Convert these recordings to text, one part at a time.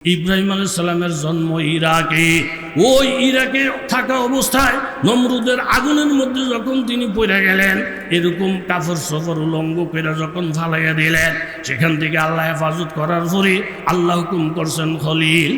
ইব্রাহিম আলাইহিস সালামের জন্ম ইরাকে। ওই ইরাকে থাকা অবস্থায় নমরুদের আগুনের মধ্যে যখন তিনি পড়ে গেলেন, এরকম কাফর সফর উলঙ্গ করে যখন ফালাইয়া দিলেন, সেখান থেকে আল্লাহ হেফাজত করার পরে আল্লাহ হুকুম করছেন, খলিল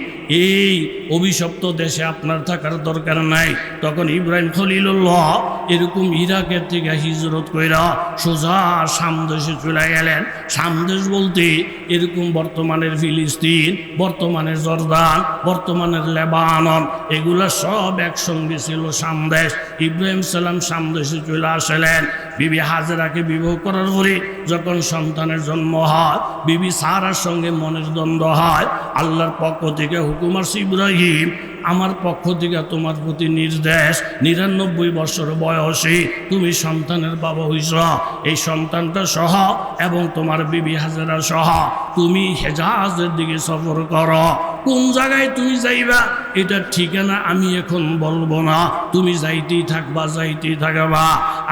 এই অভিশপ্ত দেশে আপনার থাকার দরকার নাই। তখন ইব্রাহিম খলিলুল্লাহ এরকম ইরাকের থেকে হিজরত কইরা সোজা শাম দেশে চলে গেলেন। শাম দেশ বলতে এরকম বর্তমানের ফিলিস্তিন, বর্তমানের জর্দান, বর্তমানের লেবানন, এগুলা সব একসঙ্গে ছিল শাম দেশ। ইব্রাহিম সালাম শাম দেশে চলে আসলেন। বিবি হাজেরাকে বিবাহ করার পরে যখন সন্তানের জন্ম হয়, বিবি সারার সঙ্গে মনের দ্বন্দ্ব হয়। আল্লাহর পক্ষ থেকে হুকুম আসছে, ইব্রাহিম আমার পক্ষ থেকে তোমার প্রতি নির্দেশ, 99 বছর বয়সে তুমি সন্তানের বাবা হইছ। এই সন্তানটা সহ এবং তোমার বিবি হাজেরা সহ তুমি হেজাজের দিকে সফর করো। কোন জায়গায় তুমি যাইবা এটার ঠিকানা আমি এখন বলবো না, তুমি যাইতেই থাকবা, যাইতেই থাকবা।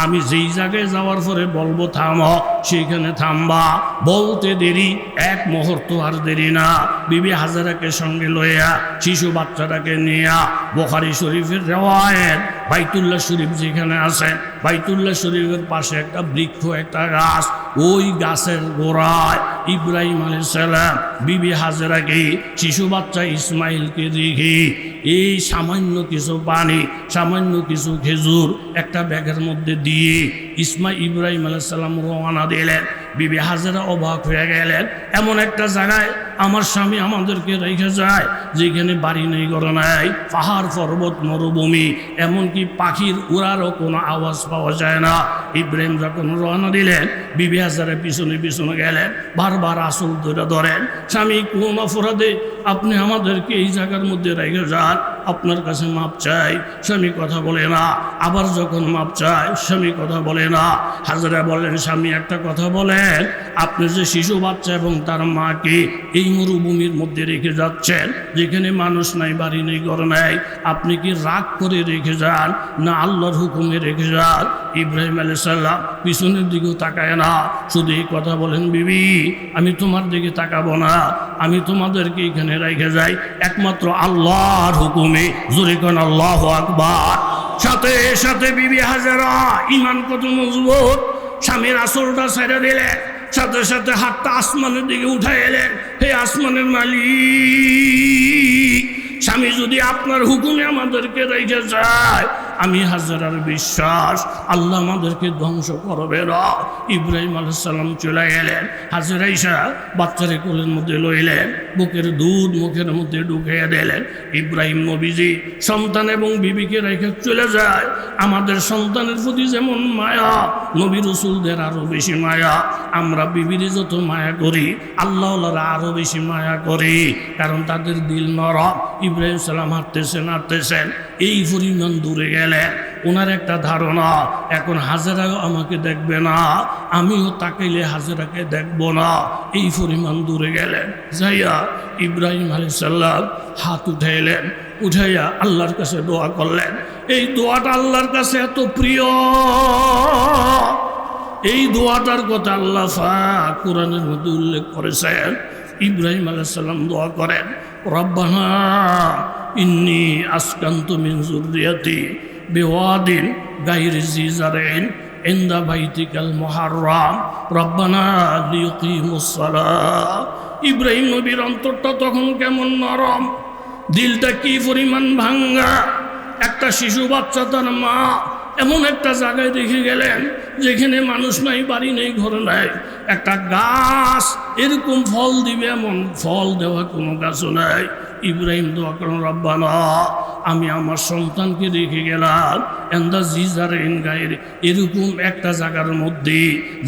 আমি যেই জায়গায় যাওয়ার পরে বলবো থামো, সেইখানে থামবা। বলতে দেরি, এক মুহূর্ত আর দেরি না। বিবি হাজেরাকে সঙ্গে লইয়া শিশু বাচ্চাটাকে নিয়া বুখারী শরীফের রিওয়ায়াত, বাইতুল্লাহ শরীফ যেখানে আছে, বাইতুল্লাহ শরীফের পাশে একটা বৃক্ষ, একটা গাছ, ওই গাছের গোড়ায় ইব্রাহিম আলাইহিস সালাম বিবি হাজেরাকে, শিশু বাচ্চা ইসমাইলকে রেখে এই সামান্য কিছু পানি, সামান্য কিছু খেজুর একটা ব্যাগের মধ্যে দিয়ে ইব্রাহিম আলাইহিস সালাম রওনা দিলেন। বিবি হাজেরা অবাক হয়ে গেলেন, এমন একটা জায়গায় আমার স্বামী আমাদেরকে রেখে যায় যেখানে বাড়ি নেই, ঘর নাই, পাহাড় পর্বত মরুভূমি, এমনকি পাখির উড়ারও কোনো আওয়াজ পাওয়া যায় না। ইব্রাহিম যখন রওনা দিলেন, বিবি হাজেরা পিছনে পিছনে গেলেন, বারবার আসল ধরে ধরেন, স্বামী কোন অপরাধে আপনি আমাদেরকে এই জায়গার মধ্যে রেখে যান, আপনার কাছে মাপ চাই। স্বামী কথা বলে না। আবার যখন মাপ চায়, স্বামী কথা বলে না। হাজেরা বলেন, স্বামী একটা কথা বলেন, আপনি যে শিশু বাচ্চা এবং তার মাকে এই মরুভূমির মধ্যে রেখে যাচ্ছেন, যেখানে মানুষ নাই, বাড়ি নেই, ঘর নাই, আপনি কি রাগ করে রেখে যান না আল্লাহর হুকুমে রেখে যান? ইব্রাহিম আলাইহিস সালাম পিছনের দিকেও তাকায় না, শুধু এই কথা বলেন, বিবি আমি তোমার দিকে তাকাবো না, আমি তোমাদেরকে এখানে রেখে যাই একমাত্র আল্লাহর হুকুমে। জোরে কোন আল্লাহু আকবার। সাথে সাথে বিবি হাজেরা ঈমান কত মজবুত, স্বামীর আসলটা ছেড়ে দিলেন, সাথে সাথে হাতটা আসমানের দিকে উঠে এলেন, হে আসমানের মালিক, স্বামী যদি আপনার হুকুমে আমাদেরকে রেখে যায়, আমি হাজেরার বিশ্বাস আল্লাহ আমাদেরকে ধ্বংস করবে না। ইব্রাহিম আলাইহিস সালাম চলে গেলেন। হাজেরা ঈশা বাচ্চারে কোলের মধ্যে লইলেন, বুকের দুধ মুখের মধ্যে ঢুকিয়ে দিলেন। ইব্রাহিম নবীজি সন্তান এবং বিবিকে রেখে চলে যায়। আমাদের সন্তানের প্রতি যেমন মায়া, নবী রাসূলদের আরও বেশি মায়া। আমরা বিবির যত মায়া করি, আল্লাহওয়ালারা আরও বেশি মায়া করি, কারণ তাদের দিল নরম। ইব্রাহিম সালাম হাঁটতেছেন, এই পরিমাণ দূরে গেলেন। ওনার একটা ধারণা, এখন হাজেরাও আমাকে দেখবে না, আমিও তাকাইলে হাজেরাকে দেখব না। এই পরিমাণ দূরে গেলেন। যাইয়া ইব্রাহিম আলাইহিস সালাম হাত উঠাইলেন, উঠাইয়া আল্লাহর কাছে দোয়া করলেন। এই দোয়াটা আল্লাহর কাছে এত প্রিয়, এই দোয়াটার কথা আল্লাহ পাক কোরআনের মধ্যে উল্লেখ করেছেন। ইব্রাহিম আলাইহিস সালাম দোয়া করেন, রব্বানা ইন্নী আসকানতু মিন যুররিয়াতি বিওয়াদিন গায়রি জি জারইন ইনদা বাইতিকাল মুহাররাম রব্বানা লিয়ুকিমুস সালাহ। ইব্রাহিম নবীর অন্তরটা তখন কেমন নরম, দিলটা কি পরিমাণ ভাঙ্গা। একটা শিশু বাচ্চা, তার মা এমন একটা জায়গায় রেখে গেলেন যেখানে মানুষ নাই, বাড়ি নেই, ঘর নাই, একটা গাছ এরকম ফল দিবে এমন ফল দেওয়া কোনো গাছও নাই। ইব্রাহিম দোয়া করেন, রব্বানা আমি আমার সন্তানকে রেখে গেলাম এন্দা জিজারেন গায়ের এরকম একটা জায়গার মধ্যে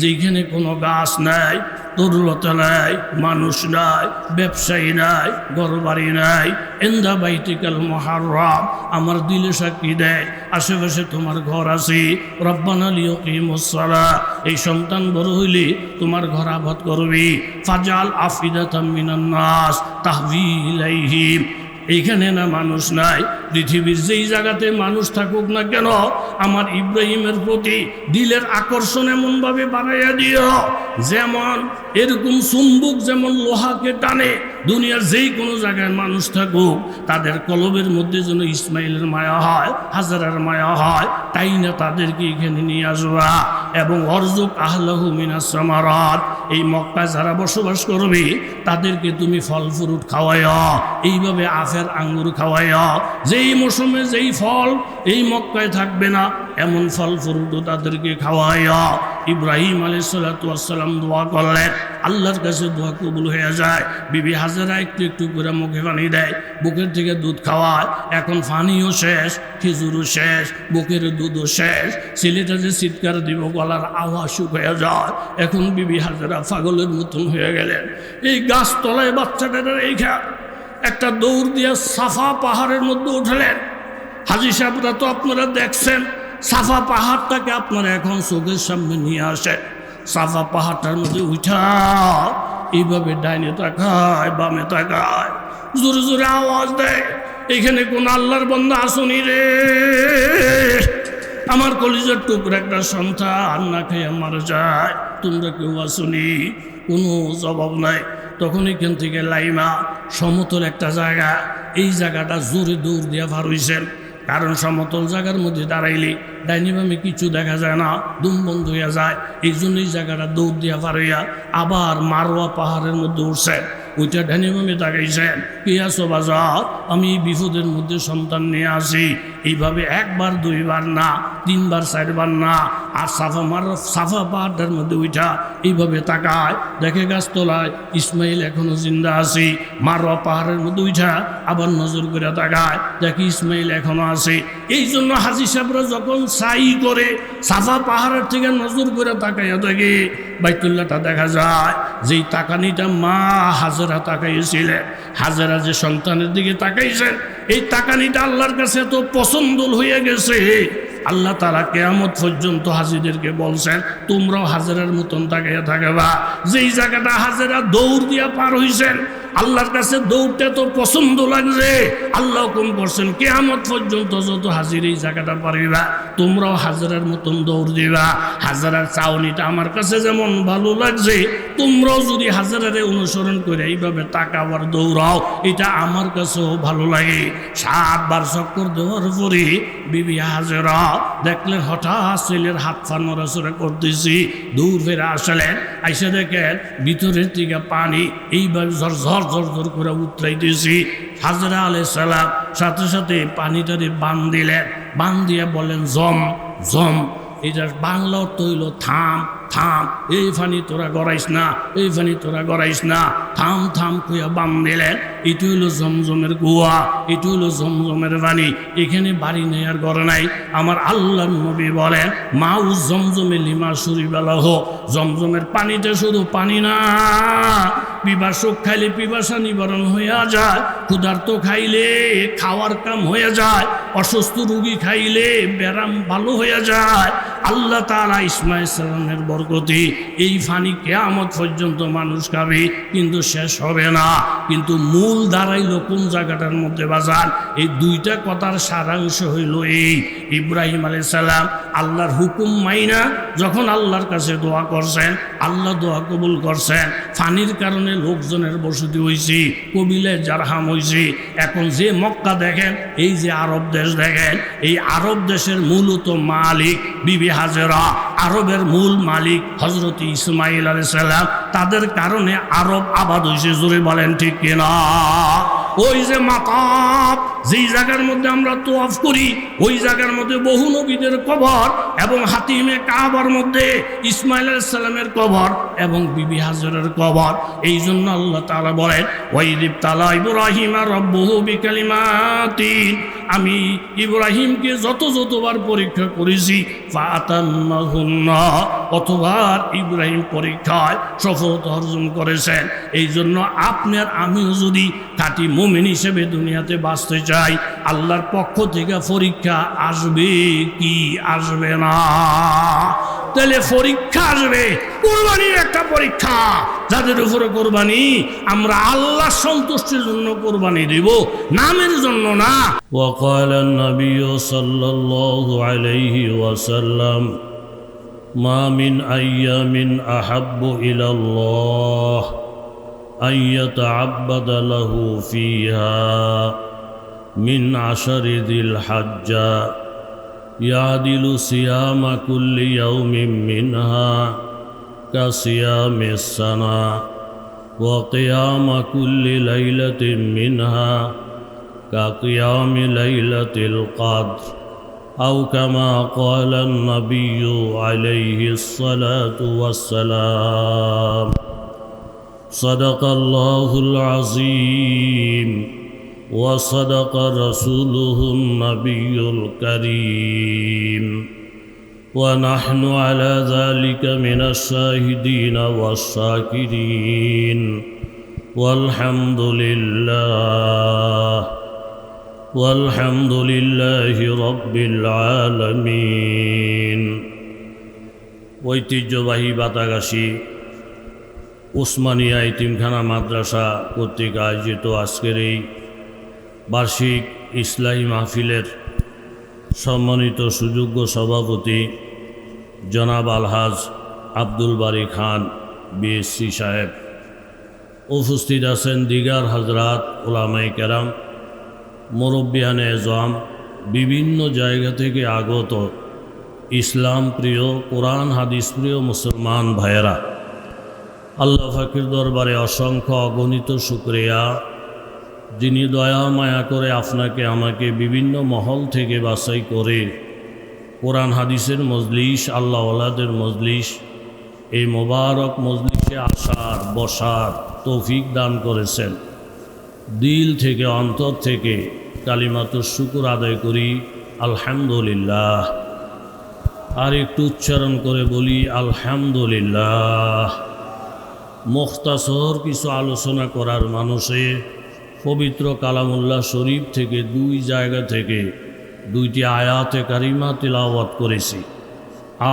যেখানে কোনো গাছ নাই, তরুলতা নাই, মানুষ নাই, ব্যবসায়ী নাই, ঘরবাড়ি নাই, এন্দা বাইতিকাল মুহাররাম আমার দিলে সাক্ষী দেয় আশেপাশে তোমার ঘর আছে। রব্বানা লিয়ুকিমুস সালাহ, এই সন্তান বড় হইলে তোমার ঘর আবাদ করবি। ফাজাল আফিদাতাম মিনান নাস তাহভি ইলাইহিম, এইখানে না মানুষ নাই, পৃথিবীর যেই জায়গাতে মানুষ থাকুক না কেন, আমার ইব্রাহিমের প্রতি দিলের আকর্ষণ এমনভাবে বাড়াইয়া দিও যেমন এরকম চুম্বক যেমন লোহাকে টানে, দুনিয়ার যেই কোনো জায়গায় মানুষ থাকুক তাদের কলবের মধ্যে যেন ইসমাইলের মায়া হয়, হাজারার মায়া হয়, তাই না তাদেরকে এখানে নিয়ে আসবা। এবং অরজুক আহলাহু মিনাস সামারাত, এই মক্কায় যারা বসবাস করবে তাদেরকে তুমি ফল ফ্রুট খাওয়াইয়া, এইভাবে আফের আঙ্গুর খাওয়াইয়া, যেই মৌসুমে যেই ফল এই মক্কায় থাকবে না এমন ফল ফ্রুটও তাদেরকে খাওয়াইয়া। ইব্রাহিম আলাইহিস সালাতু ওয়াস সালাম দোয়া করলেন, আল্লাহর কাছে দোয়া কবুল হয়ে যায়। বিবি হাজেরা একটু একটু করে মুখে পানি দেয়, বুকের থেকে দুধ খাওয়ায়। এখন পানিও শেষ, খেজুরও শেষ, বুকের দুধও শেষ। ছেলেটা যে চিৎকার দিব গলার আওয়াজ শুকিয়ে যায়। এখন বিবি হাজেরা পাগলের মতন হয়ে গেলেন। এই গাছতলায় বাচ্চাটার রেখা একটা দৌড় দিয়ে সাফা পাহাড়ের মধ্যে উঠলেন। হাজী সাহেবরা তো আপনারা দেখছেন, সাফা পাহাড়টাকে আপনারা এখন চোখের সামনে নিয়ে আসেন। সাফা পাহাড়টার মধ্যে উঠা এইভাবে ডাইনে তাকায়, বামে তাকায়, জোরে জোরে আওয়াজ দেয়, এখানে কোন আল্লাহর বান্দা আসুনি রে? আমার কলিজার টুকরা একটা সন্তান না খেয়ে মারা যায়, তোমরা কেউ আসুনি? কোনো জবাব নাই। তখন এখান থেকে লাইমা সমতল একটা জায়গা, এই জায়গাটা জোরে দৌড় দিয়া পার হইছেন। কারণ সমতল জায়গার মধ্যে দাঁড়াইলে ডাইনি বামে কিছু দেখা যায় না, দুম বন্ধ হইয়া যায়। এই জন্য এই জায়গাটা দৌড় দিয়া পার হইয়া আবার মারোয়া পাহাড়ের মধ্যে উঠছেন। ওইটা ডাইনি বামে তাকাইছেন, কে আছো বাজার? আমি এই বিপদের মধ্যে সন্তান নিয়ে আসি। এইভাবে একবার দুইবার না, তিনবার চারবার না। আর সাফা পাহাড়টার মধ্যে উঠা এইভাবে তাকায়, দেখে গাছতলায় ইসমাইল এখনো জিন্দা আছি। মারোয়া পাহাড়ের মধ্যে উঠা আবার নজর করে তাকায়, দেখে ইসমাইল এখনো আছে। এই জন্য হাজী সাহেবরা যখন সাই করে সাফা পাহাড়ের থেকে নজর করে তাকাইয়া দেখে বাইতুল্লাহটা দেখা যায়। যেই তাকানিটা মা হাজেরা তাকাইছিলেন, হাজেরা যে সন্তানের দিকে তাকাইছেন, এই তাকানিটা আল্লাহর কাছে এত পছন্দ হয়ে গেছে, আল্লাহ তাআলা কিয়ামত পর্যন্ত হাজীদেরকে বলছেন তোমরাও হাজেরার মতন তাকাইয়া থাকবা। যেই জায়গাটা হাজেরা দৌড় দিয়া পার হইছেন, আল্লাহর কাছে দৌড়টা তো পছন্দ লাগছে, আল্লাহ হুকুম করছেন কিয়ামত পর্যন্ত যত হাজির এই জায়গাটা পারিবা তোমরাও হাজেরার মতন দৌড় দিবা। হাজেরার চাউনিটা আমার কাছে যেমন ভালো লাগছে, তোমরাও যদি হাজেরারে অনুসরণ করে এইভাবে তাকাবার দৌড়াও, এটা আমার কাছেও ভালো লাগে। 7 বার চক্কর দেওয়ার পরে বিবি হাজেরা দেখলেন হঠাৎ ছেলের হাত পা নড়াচড়া করতেছি, দূর ফেরে আসলেন। আইসা দেখেন ভিতরের থেকে পানি এইভাবে ঝরঝর ঝরঝর করে উতরাইতেছি। হাজেরা আলাইহিস সালাম সাথে সাথে পানিটারে বান দিলেন, বান দিয়ে বলেন জম জম। এটার বাংলা অর্থ হইল থাম থাম, এই ফানি তোরা গড়াইস না, এই ফানি তোরা গড়াইস না, থাম থাম কইয়া বাম দিলেন। এটি হইল জমজমের কুয়া, এটি হইল জমজমের পানি। এখানে বাড়ি নেই আর ঘর নাই। আমার আল্লাহর নবী বলেন মাউ জমজমে লিমা সুরিবালা হো, জমজমের পানিটা শুধু পানি না, পিপাসক খাইলে পিপাসা নিবারণ হইয়া যায়, ক্ষুধার্ত খাইলে খাওয়ার কাম হয়ে যায়, অসুস্থ রোগী খাইলে ব্যারাম ভালো হয়ে যায়। আল্লাহ তাআলা ইসমাঈল সালামের বরকতে এই পানি কিয়ামত পর্যন্ত মানুষ খাবে, কিন্তু শেষ হবে না। কিন্তু মূল দাঁড়াইল কোন জায়গাটার মধ্যে বাজান? এই দুইটা কথার সারাংশ হইল এই, ইব্রাহিম আলাইহিস সালাম আল্লাহর হুকুম মাইনা যখন আল্লাহর কাছে দোয়া করছেন, আল্লাহ দোয়া কবুল করছেন। পানির কারণে লোকজনের বসতি হয়েছে, কবিলায় জারহাম হয়েছে। এখন যে মক্কা দেখেন, এই যে আরব দেশ দেখেন, এই আরব দেশের মূলত মালিক বিবি হাজেরা, আরবের মূল মালিক হযরত ইসমাঈল আলাইহিস সালাম। তাদের কারণে আরব আবাদ হয়েছে, জোরে বলেন ঠিক কিনা? ওই যে মাতাব যেই জায়গার মধ্যে আমরা তোয়াফ করি, ওই জায়গার মধ্যে বহু নবীদের কবর, এবং হাতিমে কাবার মধ্যে ইসমাঈল আলাইহিস সালামের কবর এবং বিবি হাজেরার কবর। এই জন্য আল্লাহ তাআলা বলেন ওয়াইদিব তালা ইব্রাহিম রাব্বুহু বিকালিমাতিন, আমি ইব্রাহিমকে যতবার পরীক্ষা করেছি ফাতাম্মাহুন্না, অতবার ইব্রাহিম পরীক্ষায় সফলতা অর্জন করেছেন। এই জন্য আপনার আমিও যদি খাঁটি মুমিন হিসেবে দুনিয়াতে বাঁচতে চাই, আল্লাহর পক্ষ থেকে পরীক্ষা আসবে কি আসবে না? তাহলে পরীক্ষা আসবে, কোরবানির একটা পরীক্ষা। যাদের উপরে কোরবানি, আমরা আল্লাহ সন্তুষ্টির জন্য কোরবানি দেব, নামের জন্য না। وقال النبي صلى الله عليه وسلم ما من أيام أحب إلى الله أن يتعبد له فيها من 10 ذي الحجة يعدل صيام كل يوم منها كصيام السنة وقيام كل ليلة منها كقيام ليلة القدر أو كما قال النبي عليه الصلاة والسلام صدق الله العظيم وصدق رسوله النبي الكريم ونحن على ذلك من الشاهدين والشاكرين والحمد لله رب العالمين। ঐতিহ্যবাহী বাতাগাসী উসমানিয়া ইতিমখানা মাদ্রাসা কর্তৃক আয়োজিত আজকের এই বার্ষিক ইসলাহী মাহফিলের সম্মানিত সুযোগ্য সভাপতি জনাব আলহাজ আব্দুল বারী খান বিএসসি সাহেব, উপস্থিত আছেন দিগার হজরাত ওলামায়ে কেরাম, মুরব্বিয়ানে এজম, বিভিন্ন জায়গা থেকে আগত ইসলাম প্রিয়, কোরআন হাদিস প্রিয় মুসলমান ভাইয়েরা, আল্লাহ ফাকির দরবারে অসংখ্য অগণিত শুকরিয়া, যিনি দয়া মায়া করে আপনাকে আমাকে বিভিন্ন মহল থেকে বাছাই করে কোরআন হাদিসের মজলিস, আল্লাহ ওয়ালাদের মজলিস, এই মোবারক মজলিসে আসার বসার তৌফিক দান করেছেন। দিল থেকে অন্তর থেকে কালিমাতুর শুকর আদায় করি আলহামদুলিল্লাহ। আর একটু উচ্চারণ করে বলি আলহামদুলিল্লাহ। মুখতাসর কিছু আলোচনা করার মানুষে পবিত্র কালামুল্লাহ শরীফ থেকে দুই জায়গা থেকে দুইটি আয়াতে কারিমা তিলাওয়াত করেছি।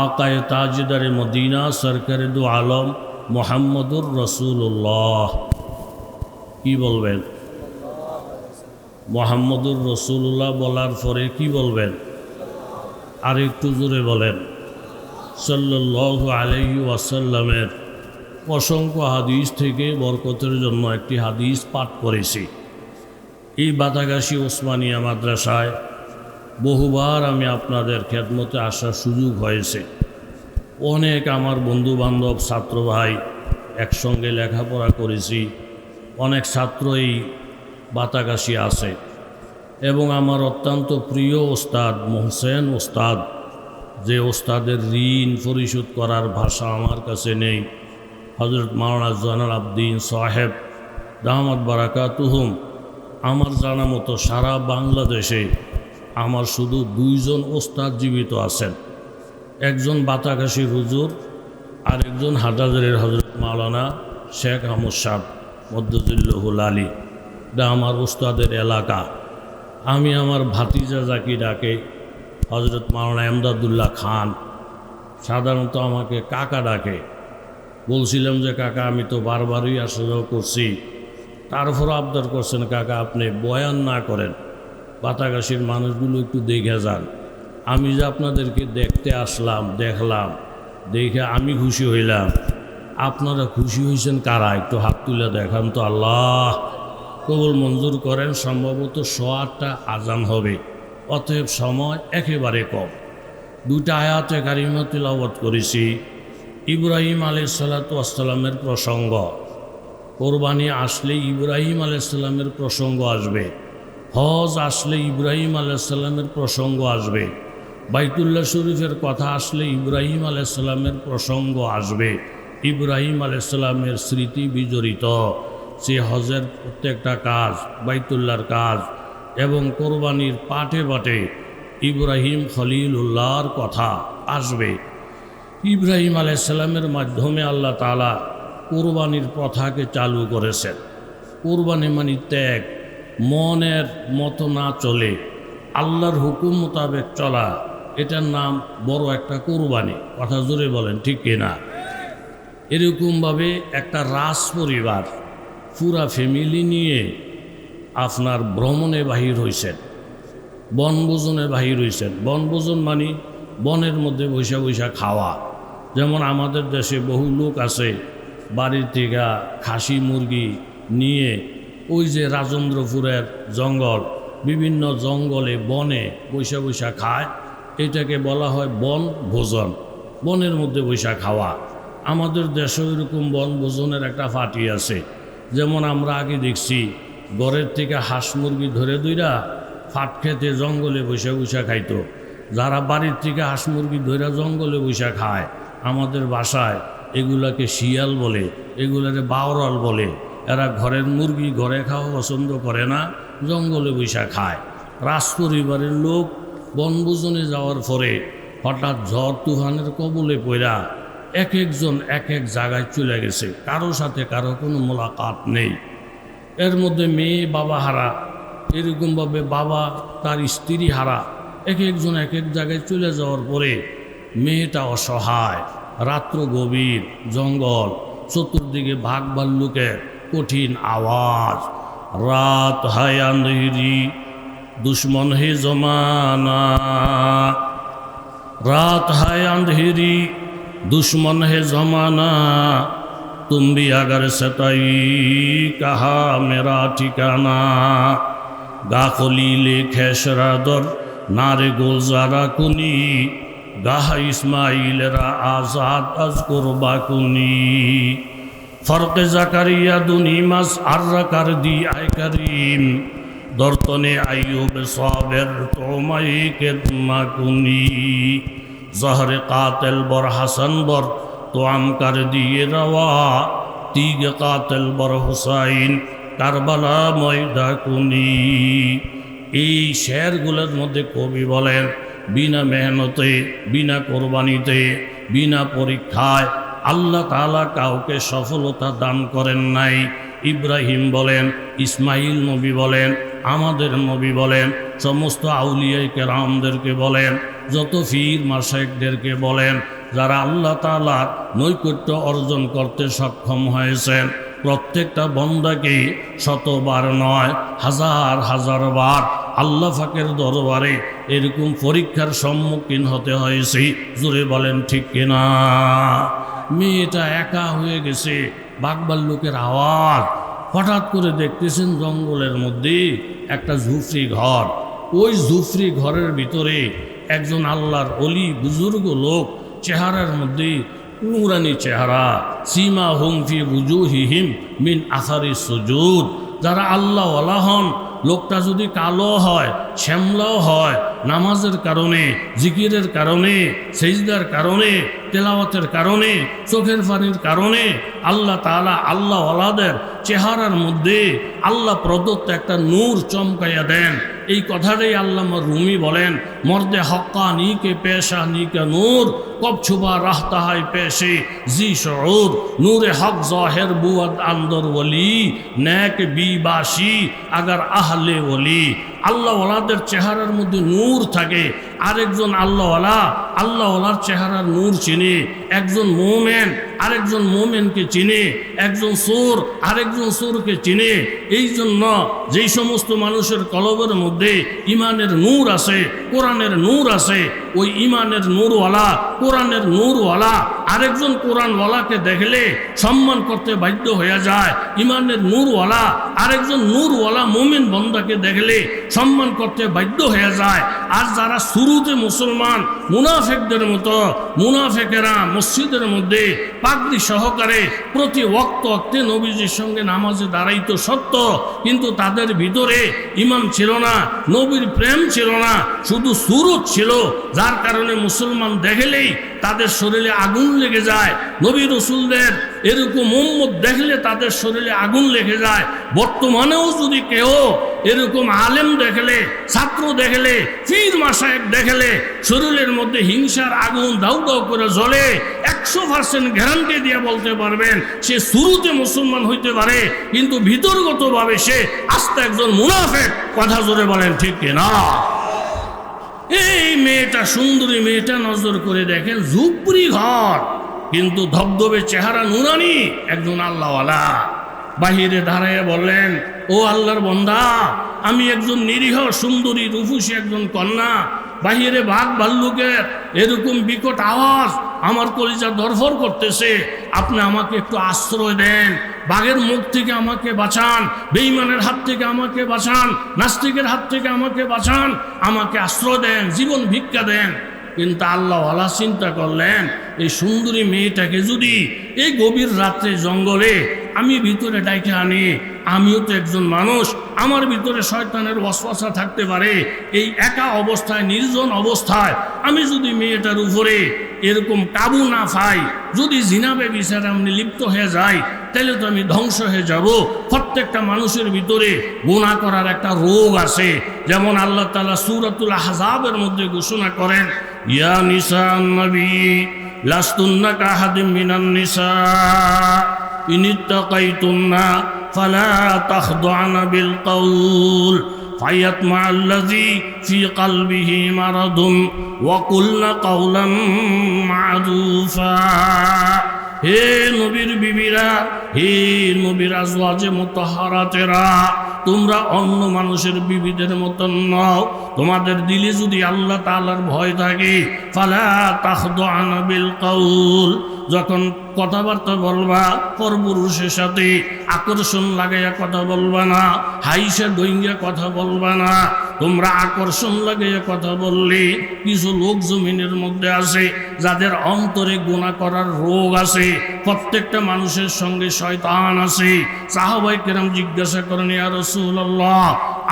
আকায়ে তাজদারে মদিনা সরকারে দু আলম মুহাম্মদুর রাসূলুল্লাহ, কি বলবেন? মুহাম্মদুর রাসূলুল্লাহ বলার পরে কি বলবেন? আর একটু জোরে বলেন। সাল্লাল্লাহু আলাইহি ওয়াসাল্লামের অসংখ্য হাদিস থেকে বরকতের জন্য একটি হাদিস পাঠ করেছি। এই বাতাগাসী ওসমানিয়া মাদ্রাসায় বহুবার আমি আপনাদের খেদমতে আসার সুযোগ হয়েছে। অনেক আমার বন্ধু বান্ধব ছাত্র ভাই একসঙ্গে লেখাপড়া করেছি, অনেক ছাত্র এই বাতাগাসী আছে এবং আমার অত্যন্ত প্রিয় ওস্তাদ মোহসেন ওস্তাদ, যে ওস্তাদের ঋণ পরিশোধ করার ভাষা আমার কাছে নেই, হজরত মাওলানা জয়নুল আবদিন সাহেব দামাত বারাকাতুহুম। আমার জানা মতো সারা বাংলাদেশে আমার শুধু দুইজন ওস্তাদ জীবিত আছেন, একজন বাতাগাসীর হুজুর আর একজন হাটাজারির হজরত মাওলানা শেখ আহমদ সাহেব মদ্দুজুল্লাহুল আলী। এটা আমার ওস্তাদের এলাকা। আমি আমার ভাতিজা যাকে ডাকে হজরত মাওলানা এমদাদুল্লাহ খান, সাধারণত আমাকে কাকা ডাকে। বলছিলাম যে কাকা আমি তো বারবারই আসা যাওয়া করছি, তারপরও আবদার করছেন কাকা আপনি বয়ান না করেন, বাতাগাসীর মানুষগুলো একটু দেখে যান। আমি যে আপনাদেরকে দেখতে আসলাম, দেখলাম, দেখে আমি খুশি হইলাম, আপনারা খুশি হয়েছেন কারা? একটু হাত তুলে দেখান তো। আল্লাহ কবুল মঞ্জুর করেন। সম্ভবত 8:15 আজান হবে, অতএব সময় একেবারে কম। দুইটা আয়াতে কারিমা তিলাওয়াত করেছি। ইব্রাহিম আলাইহিসসালামের প্রসঙ্গ, কোরবানি আসলে ইব্রাহিম আলাইহিসসালামের প্রসঙ্গ আসবে, হজ আসলে ইব্রাহিম আলাইহিসসালামের প্রসঙ্গ আসবে, বাইতুল্লাহ শরীফের কথা আসলে ইব্রাহিম আলাইহিসসালামের প্রসঙ্গ আসবে। ইব্রাহিম আলাইহিসসালামের স্মৃতি বিজড়িত সে হজের প্রত্যেকটা কাজ, বাইতুল্লাহর কাজ এবং কোরবানির পাটে পাটে ইব্রাহিম খলিলুল্লাহর কথা আসবে। ইব্রাহিম আলাইহিসসালামের মাধ্যমে আল্লাহ তাআলা কোরবানির প্রথাকে চালু করেছেন। কোরবানি মানে ত্যাগ, মনের মতো না চলে আল্লাহর হুকুম মোতাবেক চলা, এটার নাম বড় একটা কোরবানি। কথা জোরে বলেন ঠিক কিনা? এরকমভাবে একটা রাজ পরিবার পুরা ফ্যামিলি নিয়ে আপনার ভ্রমণে বাহির হয়েছেন, বনভোজনে বাহির হয়েছেন। বনভোজন মানে বনের মধ্যে বৈশা বৈশা খাওয়া। যেমন আমাদের দেশে বহু লোক আছে বাড়ির থেকে খাসি মুরগি নিয়ে ওই যে রাজেন্দ্রপুরের জঙ্গল, বিভিন্ন জঙ্গলে বনে বৈশা বৈশা খায়। এটাকে বলা হয় বন ভোজন, বনের মধ্যে বৈশা খাওয়া। আমাদের দেশেও এরকম বনভোজনের একটা পার্টি আছে। যেমন আমরা আগে দেখছি ঘরের থেকে হাঁস মুরগি ধরে দুইরা ফাট খেতে জঙ্গলে বৈশা বৈশা খাইতো। যারা বাড়ির থেকে হাঁস মুরগি ধরে জঙ্গলে বৈশা খায়, আমাদের বাসায় এগুলাকে শিয়াল বলে, এগুলাকে বাওরাল বলে। এরা ঘরের মুরগি ঘরে খাওয়া পছন্দ করে না, জঙ্গলে বৈশা খায়। রাজপরিবারের লোক বনভোজনে যাওয়ার পরে হঠাৎ ঝড় তুফানের কবলে পড়া এক একজন এক এক জায়গায় চলে গেছে, কারো সাথে কারো কোনো মোলাকাত নেই। এর মধ্যে মেয়ে বাবা হারা, এরকমভাবে বাবা তার স্ত্রী হারা, এক একজন এক এক জায়গায় চলে যাওয়ার পরে মেয়েটা অসহায়। রাত্র গভীর, জঙ্গল, চতুর্দিকে বাঘ ভাল্লুকের কঠিন আওয়াজ। রাত হায় আঁধেরি দুশ্মন হে জমানা, रात है अंधेरी दुश्मन है जमाना, तुम भी अगर सताई कहा मेरा ठिकाना। गाखलीले खेशरादर नारे गुलजारा कुनी, गाह इस्माइलरा आजाद अज कुर्बा कुनी। फर्क जकरिया दुनी मस अर्र कर दी आय करीम, दर्तने आयुब साबिर तोमाई के माकुनी। जहर कातिल बर हसन बर तो आम कर दिए रवा, तीग कातिल बर हुसैन কারবালা ময়দা কুনি। এই শেরগুলোর মধ্যে কবি বলেন বিনা মেহনতে, বিনা কোরবানিতে, বিনা পরীক্ষায় আল্লাহ তাআলা কাউকে সফলতা দান করেন নাই। ইব্রাহিম বলেন, ইসমাইল নবী বলেন, আমাদের নবী বলেন, সমস্ত আউলিয়ায়ে কেরামদেরকে বলেন, যত পীর মাশায়েখদেরকে বলেন, যারা আল্লাহ তাআলার নৈকট্য অর্জন করতে সক্ষম হয়েছেন, প্রত্যেকটা বন্দাকে শতবার নয় হাজার হাজার বার আল্লাহ পাকের দরবারে এরকম পরীক্ষার সম্মুখীন হতে হয়েছে। জোরে বলেন ঠিক কিনা? মেয়েটা একা হয়ে গেছে, বাঘভাল্লুকের আওয়াজ। হঠাৎ করে দেখতেছেন জঙ্গলের মধ্যে একটা ঝুপড়ি ঘর। ওই ঝুপড়ি ঘরের ভিতরে একজন আল্লাহর ওলি বুজুর্গ লোক, চেহারার মধ্যে নুরানি চেহারা, সীমা হুম ফি বুজুহিহিম মিন আসারি সুজুদ। যারা আল্লাহ ওয়ালা হন, লোকটা যদি কালো হয়, শ্যামলাও হয়, নামাজের কারণে, জিকিরের কারণে, সেজদার কারণে, তেলাওয়াতের কারণে, চোখের পানির কারণে আল্লাহ তাআলা আল্লাহ ওয়ালাদের চেহারার মধ্যে আল্লাহ প্রদত্ত একটা নূর চমকাইয়া দেন। এই কথাটাই আল্লামা রুমি বলেন, মর্দে হক্কানি কে পেশা নি কে নূর, কব ছুবা রাহতা হয় পেশে জি শউর। নূরে হক জাহের বুয়াদ আন্দর ওলি, নেক বিবাসী আগার আহলে ওলি। আল্লাহওয়ালাদের চেহারার মধ্যে নূর থাকে। আরেকজন আল্লাহওয়ালার চেহারার নূর চিনে। একজন মোমেন আরেকজন মোমেনকে চিনে, একজন চোর আরেকজন চোরকে চিনে। এই জন্য যেই সমস্ত মানুষের কলবের মধ্যে ইমানের নূর আছে, কোরআনের নূর আছে, ওই ইমানের নূরওয়ালা, কোরআনের নূরওয়ালা আরেকজন কোরআনওয়ালাকে দেখলে সম্মান করতে বাধ্য হয়ে যায়। ইমানের নূরওয়ালা আরেকজন নূরওয়ালা মোমিন বন্দাকে দেখলে সম্মান করতে বাধ্য হয়ে যায়। আর যারা শুরুতে মুসলমান মুনাফেকদের মতো, মুনাফেকেরা মসজিদের মধ্যে পাগড়ি সহকারে প্রতি ওয়াক্তে নবীজির সঙ্গে নামাজে দাঁড়াইতো সত্য, কিন্তু তাদের ভিতরে ঈমান ছিল না, নবীর প্রেম ছিল না, শুধু সুরত ছিল, যার কারণে মুসলমান দেখলেই তাদের শরীরে আগুন লেগে যায়। নবী রাসূলদের এরকম উম্মত দেখলে তাদের শরীরে আগুন লেগে যায়। বর্তমানেও যদি কেউ এরকম আলেম দেখলে, ছাত্র দেখলে, পীর মাশায়েখ দেখলে শরীরের মধ্যে হিংসার আগুন দাউ দাউ করে জ্বলে, 100% গ্যারান্টি দিয়ে বলতে পারবেন সে শুরুতে মুসলমান হইতে পারে, কিন্তু ভিতরগতভাবে সে আস্তে একজন মুনাফিক। কথা জোরে বলেন ঠিক কিনা? এই মেয়েটা, সুন্দরী মেয়েটা নজর করে দেখেন ঝুপড়ি ঘর, কিন্তু ধবধবে চেহারা, নুরানি, একজন আল্লাহওয়ালা। বাহিরে দাঁড়াইয়া বললেন, ও আল্লাহর বান্দা, আমি একজন নিরীহ সুন্দরী রূপসী একজন কন্যা, বাহিরে বাঘ ভাল্লুকের এরকম বিকট আওয়াজ আমার কলিজা দরফর করতেছে, আপনি আমাকে একটু আশ্রয় দেন, বাঘের মুখ থেকে আমাকে বাঁচান, বেঈমানের হাত থেকে আমাকে বাঁচান, নাস্তিকের হাত থেকে আমাকে বাঁচান, আমাকে আশ্রয় দেন, জীবন ভিক্ষা দেন। কিন্তু আল্লাহওয়ালা চিন্তা করলেন, এই সুন্দরী মেয়েটাকে যদি এই গভীর রাত্রে জঙ্গলে আমি ভিতরে ডাইকে আনি, আমিও তো একজন মানুষ, আমার ভিতরে শয়তানের ওয়াসওয়াসা থাকতে পারে, এই একা অবস্থায়, নির্জন অবস্থায় আমি যদি মেয়েটার উপরে এরকম কাবু না পাই, যদি জিনাবে বিচারে আমি লিপ্ত হয়ে যাই, তাহলে তো আমি ধ্বংস হয়ে যাব। প্রত্যেকটা মানুষের ভিতরে গুনাহ করার একটা রোগ আছে, যেমন আল্লাহ তাআলা সূরাতুল আহজাবের মধ্যে ঘোষণা করেন, ইয়া নিসান নবী লাস্তুন্না কাহাদিম মিনান নিসা ইনিত্তাকাইতুন্না ফালা তাখদুআনা বিল কওল ফায়াতমা আল্লাযী ফি কলবিহি মারাদুন ওয়া কুলনা কওলান মা'রুফা। হে নবীর বিবিরা, হে নবীর আজওয়াজে মুতাহহারাতেরা, তোমরা অন্য মানুষের বিবিদের মতন নও। তোমাদের দিলে যদি আল্লাহ তাআলার ভয় থাকে, ফালা তাখদুআনা বিল কওল, যখন কথাবার্তা বলবা পরপুরুষের সাথে আকর্ষণ লাগাইয়া কথা বলবা না, হাইসা ডইঙ্গা কথা বলবা না। তোমরা আকর্ষণ লাগাইয়া কথা বললে কিছু লোক জমিনের মধ্যে আছে যাদের অন্তরে গুনাহ করার রোগ আছে। প্রত্যেকটা মানুষের সঙ্গে শয়তান আছে। সাহাবায়ে কেরাম জিজ্ঞাসা করেন, ইয়া রাসূলুল্লাহ,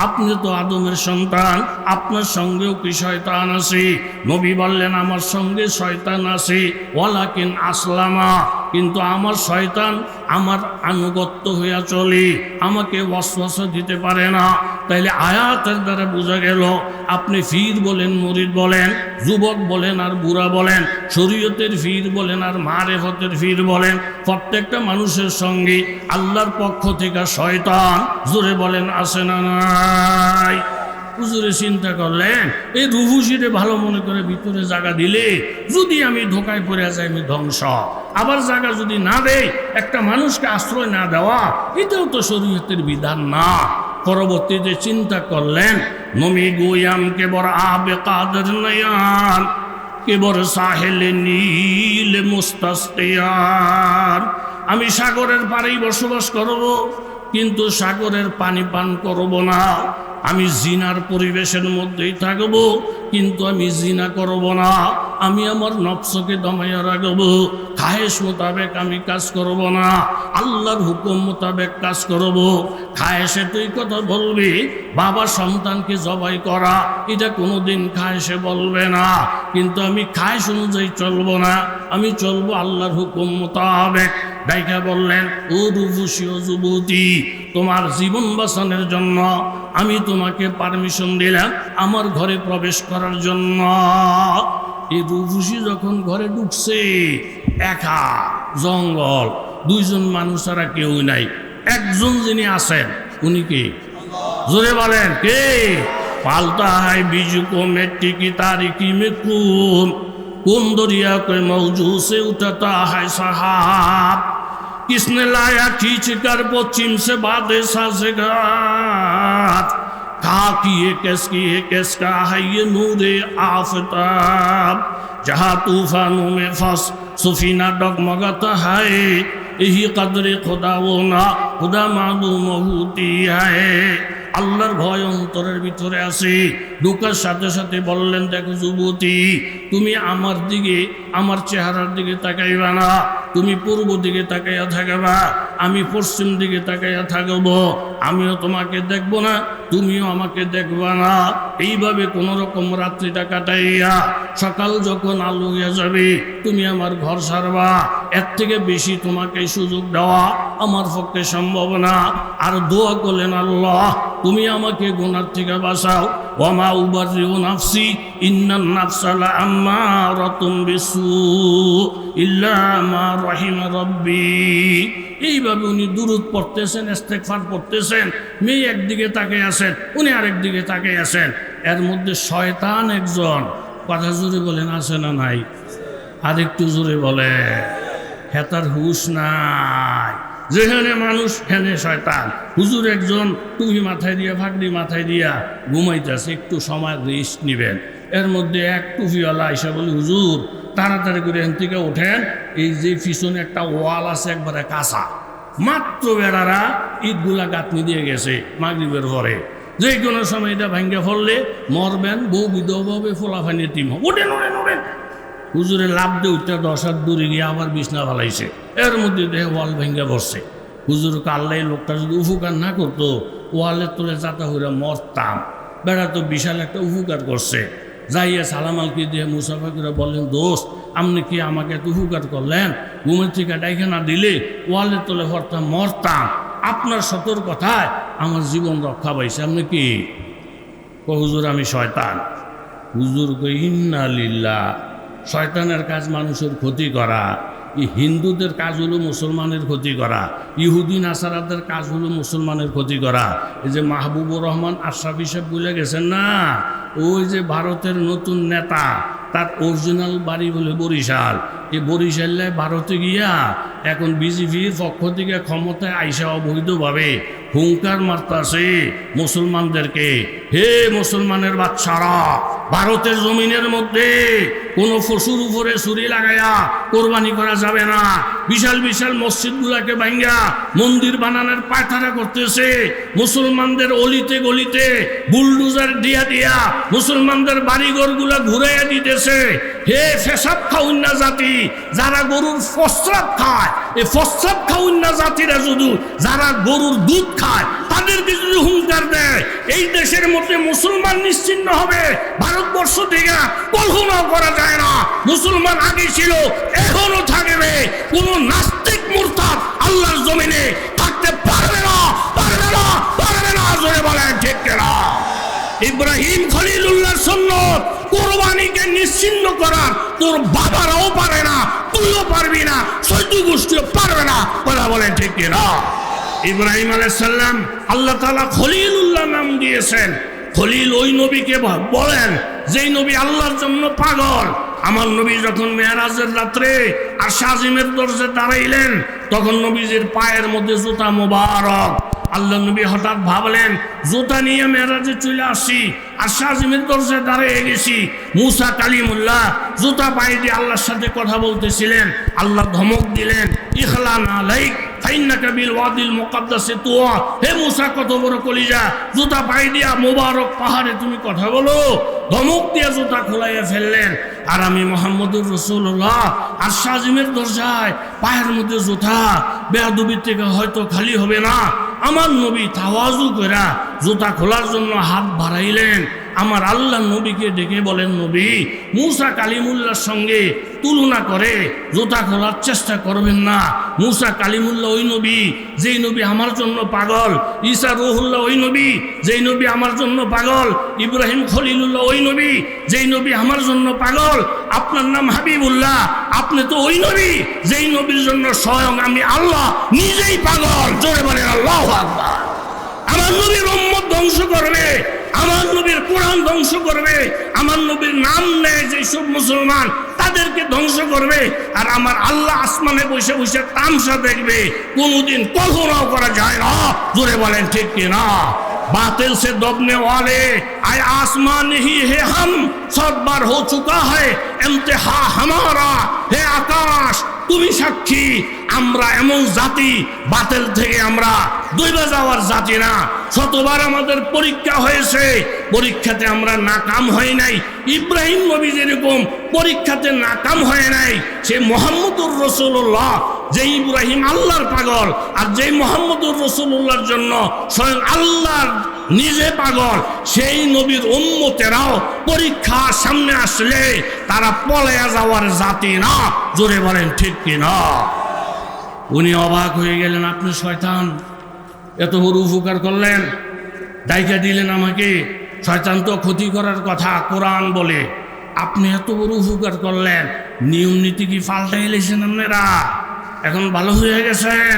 আপনি তো আদমের সন্তান, আপনার সঙ্গেও কি শয়তান আছে? নবী বললেন, আমার সঙ্গে শয়তান আছে, ওয়ালাকিন আসলামা, কিন্তু আমার শয়তান আমার আনুগত্য হইয়া চলে, আমাকে ওয়াসওয়াসা দিতে পারে না। তাইলে আয়াতের দ্বারা বোঝা গেল, আপনি ফির বলেন, মুরিদ বলেন, যুবক বলেন আর বুড়া বলেন, শরীয়তের ফির বলেন আর মারেফতের ফির বলেন, প্রত্যেকটা মানুষের সঙ্গে আল্লাহর পক্ষ থেকে শয়তান, জোরে বলেন, আসে না নাই? হুজুরে চিন্তা করলেন, এই রুহুশিরে ভালো মনে করে ভিতরে জায়গা দিলে যদি আমি ধোকায় পড়ে যাই, আমি ধ্বংস। আবার জায়গা যদি না দেয়, একটা মানুষকে আশ্রয় না দেওয়া, এটাও তো শরীয়তের বিধান না। পরবর্তীতে চিন্তা করলেন, নমি গোয়াম কে বড় আবে কাদের নয়ান, কে বড় সাহেলে নীল মুস্তাসকিয়ার। আমি সাগরের পাড়েই বসবাস করব, কিন্তু সাগরের পানি পান করব না। আমি জিনার পরিবেশের মধ্যেই থাকব, কিন্তু আমি জিনা করব না। আমি আমার নফসকে দমাইয়া রাখব, খায়েশ মোতাবেক আমি কাজ করব না, আল্লাহর হুকুম মোতাবেক কাজ করব। খায়েশে তুই কথা বলবি, বাবা সন্তানকে জবাই করা, এটা কোনোদিন খায়েশে বলবে না, কিন্তু আমি খায়েশ অনুযায়ী চলবো না, আমি চলবো আল্লাহর হুকুম মোতাবেক। ডাইকা বললেন, ও রূপসী ও যুবতী, তোমার জীবন বাঁচানোর জন্য আমি তোমাকে পারমিশন দিলাম আমার ঘরে প্রবেশ করার জন্য। এই রূপসী যখন ঘরে ঢুকছে, একা জঙ্গল, দুইজন মানুষ ছাড়া কেউ নাই। একজন যিনি আছেন, উনি কে? জোরে বলেন, কে? পালতা হায় বিজু কো মিट्टी की तारीकी में कौन दरिया कोई मौजू से उठता है सहाब, किसने लाया खींच कर पश्चिम से बादे साज़गार, कहा कि ये किसका है ये नूरे आफताब, जहाँ तूफानों में फंस सफीना डगमगाता है, यही कदरे खुदा वो ना खुदा मालूम होती है। আল্লাহর ভয় অন্তরের ভিতরে আছে। ঢোকার সাথে সাথে বললেন, দেখো যুবতী, তুমি আমার দিকে, আমার চেহারার দিকে তাকাইবা না, তুমি পূর্ব দিকে তাকাইয়া থাকবা, আমি পশ্চিম দিকে তাকাইয়া থাকব, আমিও তোমাকে দেখব না, তুমিও আমাকে দেখবা না। এইভাবে কোনো রকম রাত্রিটা কাটাইয়া সকাল যখন আলো হয়ে যাবে, তুমি আমার ঘর ছাড়বা। এর থেকে বেশি তোমাকে সুযোগ দেওয়া আমার পক্ষে সম্ভব না। আর দোয়া করলেন, আল্লাহ তুমি আমাকে গুনার থেকে বাঁচাও। ওয়ামা উবাররিউ নাফসি ইন্নান নাফসা লাআম্মারাতুম বিসু ইল্লা মা রাহিমা রাব্বি। এইভাবে উনি দুরূদ পড়তেছেন, ইস্তেগফার পড়তেছেন। মেয়ে একদিকে তাকিয়ে আছেন, উনি আরেক দিকে তাকিয়ে আছেন। এর মধ্যে শয়তান একজন, কথা জোরে বলেন আছে না নাই? আর একটু জোরে বলে, হেতার হুশ নাই, যেখানে মানুষ হেনে শয়তান। হুজুর একজন টুপি মাথায় দিয়া ফাঁকড়ি মাথায় দিয়া ঘুমাইতেছে, একটু সময় রেস্ট নিবেন। এর মধ্যে এক টুপিওয়ালা আইসা বলে, হুজুর তাড়াতাড়ি করে এখান থেকে ওঠেন, এই যে পিছনে একটা ওয়াল আছে একবারে কাঁচা, মাত্র বেড়ারা ইটগুলা গাঁথনি দিয়ে গেছে মাগরিবের পরে, যে কোনো সময় এটা ভাঙ্গা ফললে মরবেন, বউ বিধবাবে ফোলাফানি টিম, ওঠেন ওঠেন ওঠেন। হুজুরে লাভ দিয়ে উঠতে 10 হাত দূরে গিয়ে আবার বিছনা ফালাইছে, এর মধ্যে দেখে ওয়াল ভেঙ্গে বসছে। হুজুর কাল্লাই লোকটা যদি উপকার না করতো, ওয়ালের তোলে যাতা হইরা মরতাম। বেড়া তো বিশাল একটা উপকার করছে। যাইয়া সালামালকে দিয়ে মুসাফা করে বললেন, দোস্ত আপনি কি আমাকে এত উপকার করলেন, ঘুমের থেকে ডাইকে না দিলে ওয়ালের তোলে পড়তাম, মরতাম, আপনার সতর্কতায় আমার জীবন রক্ষা পাইছে। আপনি কি? হুজুর আমি শয়তান। হুজুর কই ইন্না লিল্লাহ। শয়তানের কাজ মানুষের ক্ষতি করা, এই হিন্দুদের কাজ হলো মুসলমানের ক্ষতি করা, ইহুদি নাসারাদের কাজ হলো মুসলমানের ক্ষতি করা। এই যে মাহবুবুর রহমান আশরাফি সাহেব বলে গেছেন না, ওই যে ভারতের নতুন নেতা, তার অরিজিনাল বাড়ি বলে বরিশাল। এই বরিশালে ভারতে গিয়া এখন বিজেপির পক্ষ থেকে ক্ষমতায় আইসা অবৈধভাবে হুঙ্কার মারতাছে মুসলমানদেরকে, হে মুসলমানের বাচ্চারা, ভারতের জমিনের মধ্যে কোনো পশুর উপরে ছুরি লাগাইয়া কোরবানি করা যাবে না। বিশাল বিশাল মসজিদগুলাকে ভাঙ্গা মন্দির বানানোর পায়তারা করতেছে, মুসলমানদের অলিতে গলিতে বুলডোজার দিয়া দিয়া মুসলমানদের বাড়িঘরগুলা ঘুরাইয়া দিতেছে। হে পেশাব খাউন্না জাতি, যারা গরুর প্রস্রাব খায়, এই প্রস্রাব খাউন্না জাতিরা শুধু যারা গরুর দুধ খায় তাদেরকে যদি হুঙ্কার দেয়, এই দেশের মধ্যে মুসলমান নিশ্চিহ্ন হবে ভারতবর্ষ থেকে কল্পনাও করা যায় না। মুসলমান আগে ছিল, এখনো থাকবে। কোন নাস্তিক মুরতাদ আল্লাহর জমিনে থাকতে পারবে না, পারবে না, পারবে না। জোরে বলেন ঠিক কিনা? ইব্রাহিম খলিলুল্লাহর সুন্নাত কোরবানিকে নিশ্চিহ্ন করার তোর বাবারাও পারে না, তুইও পারবি না, চৈদ্য গোষ্ঠীও পারবে না। কথা বলেন ঠিক কিনা? ইব্রাহিম আলাইহিস সালাম আল্লাহ তাআলা খলিলুল্লাহ নাম দিয়েছেন। খলিল ওই নবীকে বলেন যেই নবী আল্লাহর জন্য পাগল। আমার নবী যখন মেরাজের রাত্রে আর শাজিমের দরজায় দাঁড়াইলেন, তখন নবীজির পায়ের মধ্যে জুতা মোবারক। আল্লাহ নবী হঠাৎ ভাবলেন, জুতা নিয়ে মেরাজে চলে আসি আর শাজিমের দরজায় দাঁড়িয়ে গেছি। মুসা কালিমুল্লাহ জুতা পায়ে দিয়ে আল্লাহর সাথে কথা বলতেছিলেন। আল্লাহ ধমক দিলেন, ইখলান আলাইক ফাইন্নাকা বিল ওয়াদিল মুকাদ্দাসে তুয়া। হে মুসা, কত বড় কলিজা, জুতা পায়ে দিয়া মোবারক পাহাড়ে তুমি কথা বলো। ধমক দিয়ে জুতা খোলাইয়া ফেললেন। আর আমি মুহাম্মদুর রাসূলুল্লাহ আর শাজিমের দরজায় পায়ের মধ্যে জুতা, বেয়াদবির থেকে হয়তো খালি হবে না। আমার নবী তাওয়াজু কইরা জুতা খোলার জন্য হাত বাড়াইলেন। আমার আল্লাহ নবীকে ডেকে বলেন, নবী মুসা কালিমুল্লাহর সঙ্গে তুলনা করে জুতা খোলার চেষ্টা করবেন না। মুসা কালিমুল্লাহ ওই নবী যেই নবী আমার জন্য পাগল, ঈসা রুহুল্লাহ ওই নবী যেই নবী আমার জন্য পাগল, ইব্রাহিম খলিলুল্লাহ ওই নবী যেই নবী আমার জন্য পাগল। আপনার নাম হাবিবুল্লাহ, আপনি তো ওই নবী যেই নবীর জন্য স্বয়ং আমি আল্লাহ নিজেই পাগল। জোরে বলেন আল্লাহু আকবার। আমার নবীর উম্মত ধ্বংস করবে, আমার নবীর কোরআন ধ্বংস করবে, আমার নবীর নাম নেয় যেসব মুসলমান তাদেরকে ধ্বংস করবে। আর আমার আল্লাহ আসমানে বসে বসে তামসা দেখবে, কোনোদিন কল্পনাও করা যায় না। জোরে বলেন ঠিক কিনা? बातिल से दबने वाले आए आसमान ही है, हम 100 बार हो चुका है इम्तिहा हमारा। हे आकाश তুমি সাক্ষী, আমরা এমন জাতি বাতিল থেকে আমরা দৈবা যাওয়ার জাতি না। 100 বার আমাদের পরীক্ষা হয়েছে, পরীক্ষাতে আমরা নাকাম হই নাই। ইব্রাহিম নবী যেরকম পরীক্ষাতে নাকাম হয় নাই, সে মুহাম্মদুর রাসূলুল্লাহ যে ইব্রাহিম আল্লাহর পাগল, আর যে মুহাম্মদুর রাসূলুল্লাহর জন্য স্বয়ং আল্লাহ নিজে পাগল, সেই নবীর উম্মতেরাও পরীক্ষা সামনে আসলে তারা পলায়া যাওয়ার জাতি না। জোরে বলেন ঠিক কিনা? উনি অবাক হয়ে গেলেন, আপনি শয়তান, এত বড় উপকার করলেন, ডাইকা দিলেন আমাকে। শয়তান তো ক্ষতি করার কথা কোরআন বলে, আপনি এত বড় উপকার করলেন, নিয়ম নীতি কি পাল্টাই এলেছেন আপনারা? এখন ভালো হয়ে গেছেন?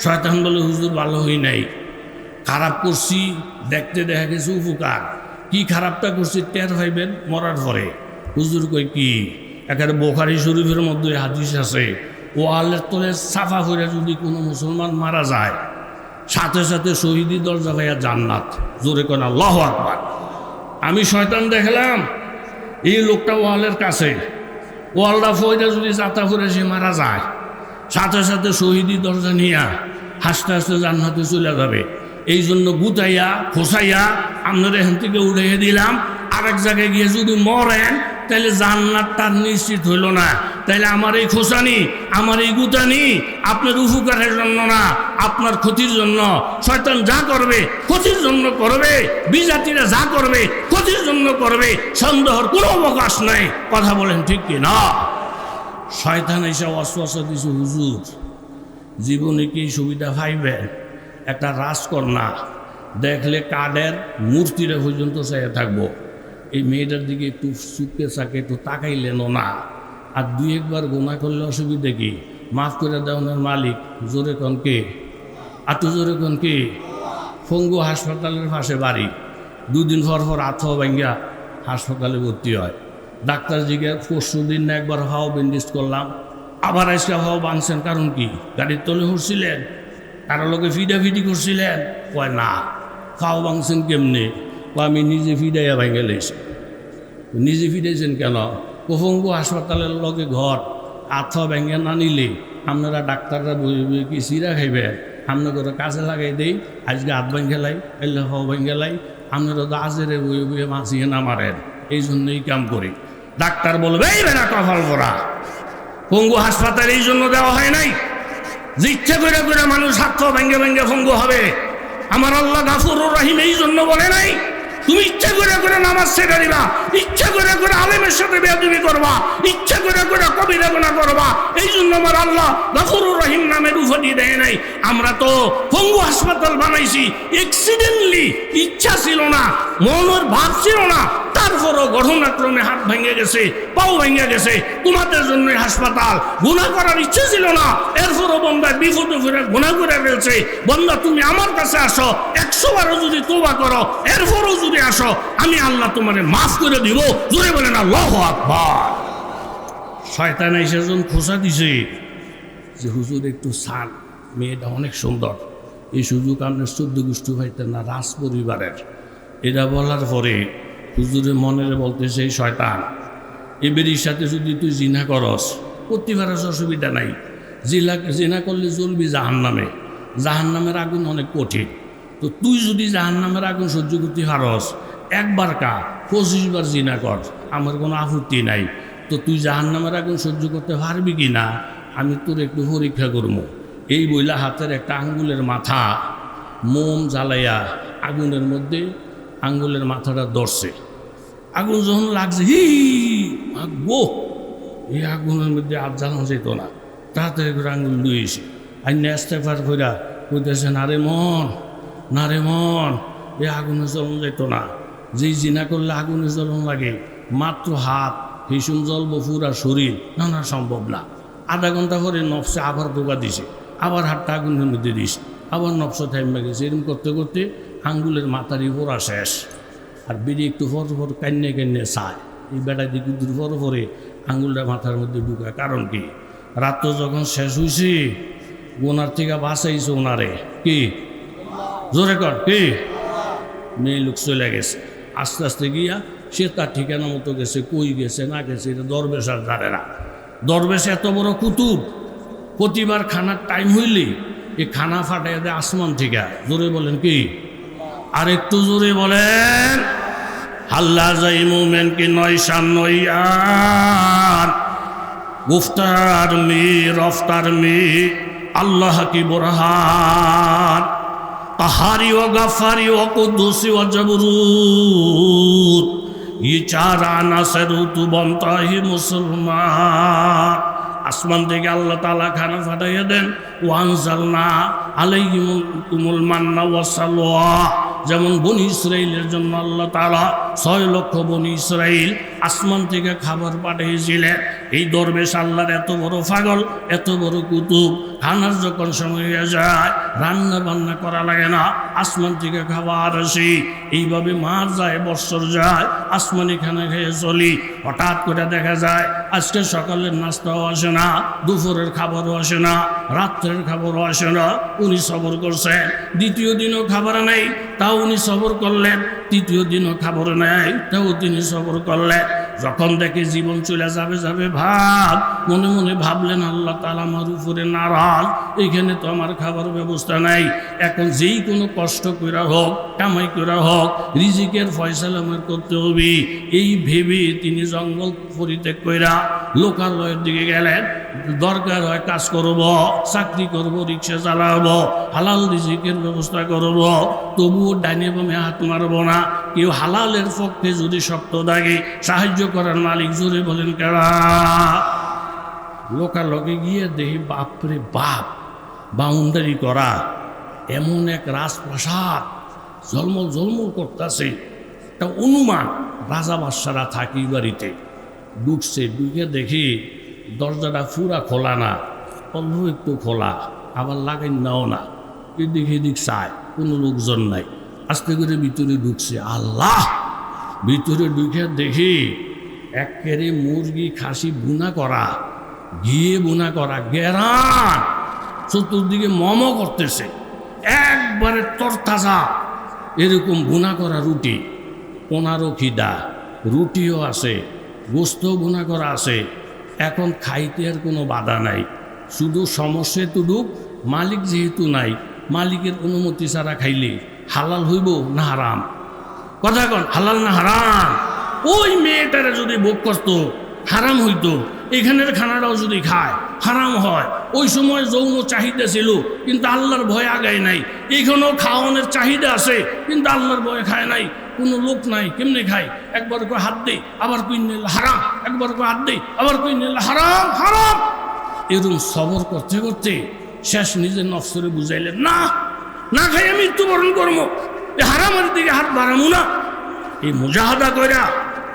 শয়তান বলে, হুজুর ভালো হই নাই, খারাপ করছি, দেখতে দেখা গেছে উপকার। কি খারাপটা করছি টের পাইবেন মরার পরে। হুজুর কই কি, একেবারে বুখারী শরীফের মধ্যে হাদিস আছে, ওয়ালের তলে সাফা করে যদি কোনো মুসলমান মারা যায়, সাথে সাথে শহীদি দরজা ভাইয়া জান্নাত। জোরে কোন আল্লাহু আকবার। আমি শয়তান দেখলাম এই লোকটা ওয়ালের কাছে, ওয়ালটা ফইরা যদি যাতা করে সে মারা যায়, সাথে সাথে শহীদি দরজা নিয়ে হাসতে হাসতে জান্নাতে চলে যাবে। এই জন্য গুতাইয়া খোসাইয়া আপনার এখান থেকে উড়িয়ে দিলাম। আরেক জায়গায় গিয়ে যদি মরেন তাহলে জান্নাতটা নিশ্চিত হইল না। তাইলে আমার এই খোসানি, আমার এই গুতানি আপনার উপকারের জন্য না, আপনার ক্ষতির জন্য। শয়তান যা করবে ক্ষতির জন্য করবে, বিজাতিরা যা করবে ক্ষতির জন্য করবে, সন্দেহের কোনো অবকাশ নাই। কথা বলেন ঠিক কি না? শয়তান এসে ওয়াসওয়াসা দিছে, হুজুর জীবনে কি সুবিধা পাইবেন? একটা রাজকন্যা দেখলে কাঠের মূর্তিরা পর্যন্ত চাইয়া থাকবো। এই মেয়েটার দিকে একটু চুপকে চাকে একটু তাকাইলেনও না। আর দুই একবার গোনা করলে অসুবিধা কি? মাফ করে দেওয়ার মালিক। জোরে কন কে? আর তো জোরে কন কে? ফঙ্গু হাসপাতালের পাশে বাড়ি। দুদিন পর পর আথা ভাঙ্গা হাসপাতালে ভর্তি হয়। ডাক্তার জিজ্ঞাসা, পরশু দিন না একবার হাও ব্যান্ডেজ করলাম, আবার আজকে হাও ভাঙছেন, কারণ কি? গাড়ির তলে উঠছিলেন, কারো লোকে ফিডাফিডি করছিলেন? কয় না। ফাও ভাঙছেন কেমনে? আমি নিজে ফিডাইয়া ভেঙে লেছি। নিজে ফিডাইছেন কেন? পঙ্গু হাসপাতালের লগে ঘর, আথা ভেঙে না নিলে আপনারা ডাক্তাররা বই বই কি চিরা খাইবেন? আপনার করে কাজে লাগাই দেই, আজকে হাত ভেঙে লাই, এলে হাও ভেঙে লাই, আপনারা তো আজেরে বই বইয়ে মাছিয়ে না মারেন। এই জন্যই কাম করি। ডাক্তার বলবে এই বেড়া কপাল ভরা। পঙ্গু হাসপাতাল এই জন্য দেওয়া হয় নাই যে ইচ্ছা করে করে মানুষ হাত ভেঙে ভেঙে পঙ্গু হবে। আমার আল্লাহ গাফুরুর রহিম এই জন্য বলে নাই তুমি ইচ্ছা করে করে নামাজ ছেড়ে দিবা, ইচ্ছা করে করে আলেমের সাথে বেয়াদবি করবা, ইচ্ছা করে করে কবিরা গুনাহ করবা। এই জন্য আমার আল্লাহ গাফুরুর রহিম নামের উপাধি দেয় নাই। আমরা তো পঙ্গু হাসপাতাল বানাইছি অ্যাক্সিডেন্টলি, ইচ্ছা ছিল না, মনের ভাব ছিল না, তারপরও ঘটনাক্রমে হাত ভেঙে গেছে, পাও ভেঙে গেছে। তোমাদের জন্য হাসপাতাল। গুনাহ করার ইচ্ছে ছিল না, এরপরও বন্দা বিপদে ফিরে গুনাহ করে ফেলছে। বন্দা তুমি আমার কাছে আসো, 100 বারও যদি তওবা করো, এরপরও যদি আসো, আমি আল্লাহ তোমারে মাফ করে দিব। জোরে বলেন আল্লাহু আকবার। শয়তান এসে যখন খোঁচা দিছে যে হুজুর একটু ছাড়, মেয়েটা অনেক সুন্দর, এই সুযোগ আপনার 14 গোষ্ঠী পাইতেন না, রাজ পরিবারের। এটা বলার পরে হুজুরের মনের বলতেছে, শয়তান এই বেরির সাথে যদি তুই জিনা করস করতে পারস, অসুবিধা নাই। জিনা করলে চলবি জাহান্নামে। জাহান্নামের আগুন অনেক কঠিন। তো তুই যদি জাহান্নামের আগুন সহ্য করতে পারস, একবার কা 25 বার জিনা কর, আমার কোনো আপত্তি নাই। তো তুই জাহান্নামের আগুন সহ্য করতে পারবি কি না আমি তোর একটু পরীক্ষা করবো। এই বইলা হাতের একটা আঙ্গুলের মাথা মোম জ্বালাইয়া আগুনের মধ্যে আঙ্গুলের মাথাটা ধরছে। আগুন যখন লাগছে, হি গো, এই আগুনের মধ্যে আর জ্বালানো যেত না। তাড়াতাড়ি করে আঙ্গুল ধুয়েছি। আর নেস্তেফার কইরা কইতেছে, না রে মন, না রে মন, এই আগুনে জ্বলন যেত না। যেই জিনা করলে আগুনে জ্বলন লাগে, মাত্র হাত ভীষণ জ্বলবো, পুরা শরীর না, না সম্ভব না। আধা ঘন্টা পরে নফসে আবার ধোকা দিছে, আবার হাতটা আগুনের মধ্যে দিছে, আবার নফস থাইমা গেছে। এরকম করতে করতে আঙ্গুলের মাথারই পোড়া শেষ। আর বেরিয়ে একটু ফর ফর কান্নে কান্নে চায়। এই বেটা দিকে দূর ফর ফরে আঙ্গুলটা মাথার মধ্যে ঢুকায়। কারণ কি? রাত্র যখন শেষ হয়েছে, ওনার থেকে বাঁচাইছে ওনারে কি? জোরে কর কি? মেয়ে লোক চলে গেছে। আস্তে আস্তে গিয়া সে তার ঠিকানা মতো গেছে। কই গেছে না গেছে এটা দরবেশ আর জানে না। দরবেশ এত বড় কুতুব, প্রতিবার খানার টাইম হইলে এই খানা ফাটাই দেয় আসমান থেকে। জোরে বলেন কি? আর একটু জোরে বলেন। হাল্লা যাই মোমেন কি নয়শান নয়ান, গুফতার মি রফতার মি আল্লাহ কি বুরহান, তাহারি ও গাফারি ও কুদ্দুসি ও জবরুত, ये 4 आना से ऋतु बनता ही मुसलमान। আসমান থেকে আল্লাহ তাআলা খানা ফাটাইয়া দেন। ওয়ানজালনা আলাইহিমুল মান্না ওয়াসসালওয়া, যেমন বনি ইসরাইলের জন্য আল্লাহ তাআলা 6 লক্ষ বনি ইসরাইল আসমান থেকে খাবার পাঠিয়েছিলেন। এই দরবেশ আল্লাহর এত বড় পাগল, এত বড় কুতুব, খানার যখন সময় হয়ে যায় রান্না বান্না করা লাগে না, আসমান থেকে খাবার আসে। এইভাবে মাস যায়, বৎসর যায়, আসমানি খানা খেয়ে চলি। হঠাৎ করে দেখা যায় আজকে সকালের নাস্তাও আসে না, দুপুরের খাবারও আসে না, রাত্রের খাবারও আসে না। উনি সবর করছেন। দ্বিতীয় দিনও খাবার নেই, তাও উনি সবর করলেন। তৃতীয় দিনও খাবার নেই, তাও তিনি সবর করলেন। যখন দেখে জীবন চলে যাবে যাবে ভাব, মনে মনে ভাবলেন আল্লাহ তাআলা আমার উপরে নারাজ, এখানে তো আমার খাবার ব্যবস্থা নাই। এখন যেই কোনো কষ্ট কইরা হোক, কামাই করা হোক, রিজিকের ফয়সালা আমার করতে হবে। এই ভেবে তিনি জঙ্গল পরিত্যাগ কইরা লোকালয়ের দিকে গেলেন। দরকার হয় কাজ করব, চাকরি করব, রিক্সা চালাবো, হালাল রিজিকের ব্যবস্থা করব, তবুও ডাইনে বামে হাত মারব না। কেউ হালালের পক্ষে যদি শক্ত থাকে, সাহায্য করার মালিক জোরে বলেন কারা? লোকালকে গিয়ে দেখি বাপরে বাপ, বাউন্ডারি করা এমন এক রাজপ্রাসাদ ঝলমল ঝলমল করতেছে। একটা অনুমান রাজা বাদশারা থাকি বাড়িতে। ঢুকছে, ঢুকে দেখি দরজাটা পুরা খোলা না, অল্প একটু খোলা, আবার লাগাই নাও না। এদিক এদিক চায়, কোনো লোকজন নাই। আস্তে করে ভিতরে ঢুকছে। আল্লাহ! ভিতরে ঢুকে দেখি একেবারে মুরগি খাসি বুনা করা, ঘিয়ে বুনা করা, গেরান চতুর্দিকে মম করতেছে, একবারে তরতাজা এরকম বুনা করা রুটি। 15 খিদা রুটিও আছে, গোস্ত বুনা করা আছে। এখন খাইতে আর কোনো বাধা নাই, শুধু সমস্যা তুডুক মালিক যেহেতু নাই, মালিকের অনুমতি ছাড়া খাইলে হালাল হইব না হারাম? কথা কন, হালাল না হারাম? ওই মেয়েটারা যদি ভোগ করত হারাম হইতো, এখানের খানাটাও যদি খায় হারাম হয়। ওই সময় যৌন চাহিদা ছিল, কিন্তু আল্লাহর ভয় আগায় নাই। এখানেও খাওয়ানোর চাহিদা আছে, কিন্তু আল্লাহর ভয়ে খায় নাই। কোনো লোক নাই, কেমনে খায়? একবার করে হাত দেই, আবার কই নিল হারাম, একবার করে হাত দেই, আবার কই নিল হারাম হারাম। এরকম সবর করতে করতে শেষ নিজের নফসরে বুঝাইলেন, না না খাই আমি মৃত্যুবরণ করবো, এই হারামের দিকে হাত বাড়াবো না। এই মুজাহাদা কইরা,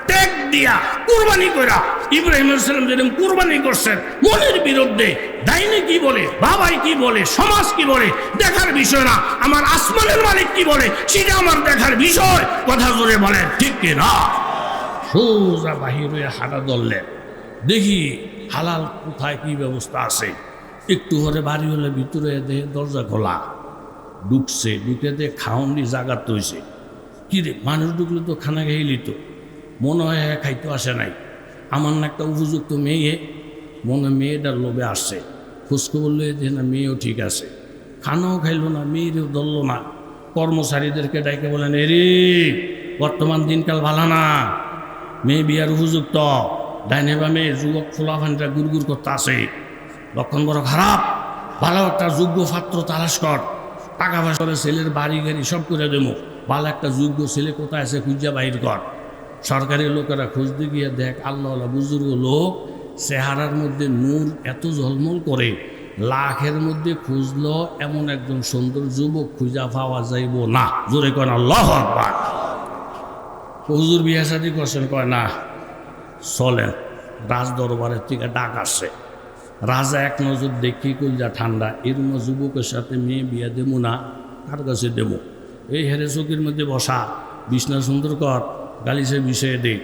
ত্যাগ দিয়া, কুরবানি কইরা ইব্রাহিম আলাইহিস সালাম যেরকম কুরবানি করছেন মনের বিরুদ্ধে, ডাইনে কি বলে, বাবাই কি বলে, সমাজ কি বলে দেখার বিষয় না, আমার আসমানের মালিক কি বলে সেটা আমার দেখার বিষয়। কথা জোরে বলেন ঠিক কি না? সোজা বাহির হয়ে হাঁটা ধরলেন, দেখি হালাল কোথায় কি ব্যবস্থা আছে। একটু হরে বাড়ি হলে ভিতরে দেখে দরজা খোলা। ঢুকছে, ঢুকে দিয়ে খাওয়ানি জায়গা তৈছে। কি রে, মানুষ ঢুকলে তো খানা খেয়ে তো মনে হয় খাইতে আসে নাই। আমার না একটা উপযুক্ত মেয়ে, মনে মেয়েটার লোভে আসছে। খোঁজখবর বললে যে না মেয়েও ঠিক আছে, খানাও খাইলো না, মেয়েরও ধরলো না। কর্মচারীদেরকে ডাইকে বলেন, এরে বর্তমান দিনকাল ভালো না, মেয়ে বিয়ার উপযুক্ত। ডাইনে বা মেয়ে যুবক ফোলাফানটা গুড়গুড় করতে আসে, লক্ষণ বড় খারাপ। ভালো একটা যোগ্য পাত্র তালাশ কর, টাকা পয়সা করে ছেলের বাড়ি গাড়ি সব করে দেবো। ভালো একটা যোগ্য ছেলে কোথায় আছে খুঁজা বাহির কর। সরকারি লোকেরা খুঁজতে গিয়ে দেখ আল্লাহ বুজুর্গ লোক, চেহারার মধ্যে নূর এত ঝলমল করে, লাখের মধ্যে খুঁজলো এমন একজন সুন্দর যুবক খুঁজা পাওয়া যাইব না। জোরে কন আল্লাহু আকবার। হুজুর বিয়ে শাদী করছেন? কয় না। চলেন, রাজ দরবারের থেকে ডাক আসছে। রাজা এক নজর দেখি কইলা ঠান্ডা, এরম যুবকের সাথে মেয়ে বিয়ে দেবো না, কার কাছে দেবো? এই হেরে চৌকির মধ্যে বসা, বিছনা সুন্দর কর, গালিসে বিষয়ে দে।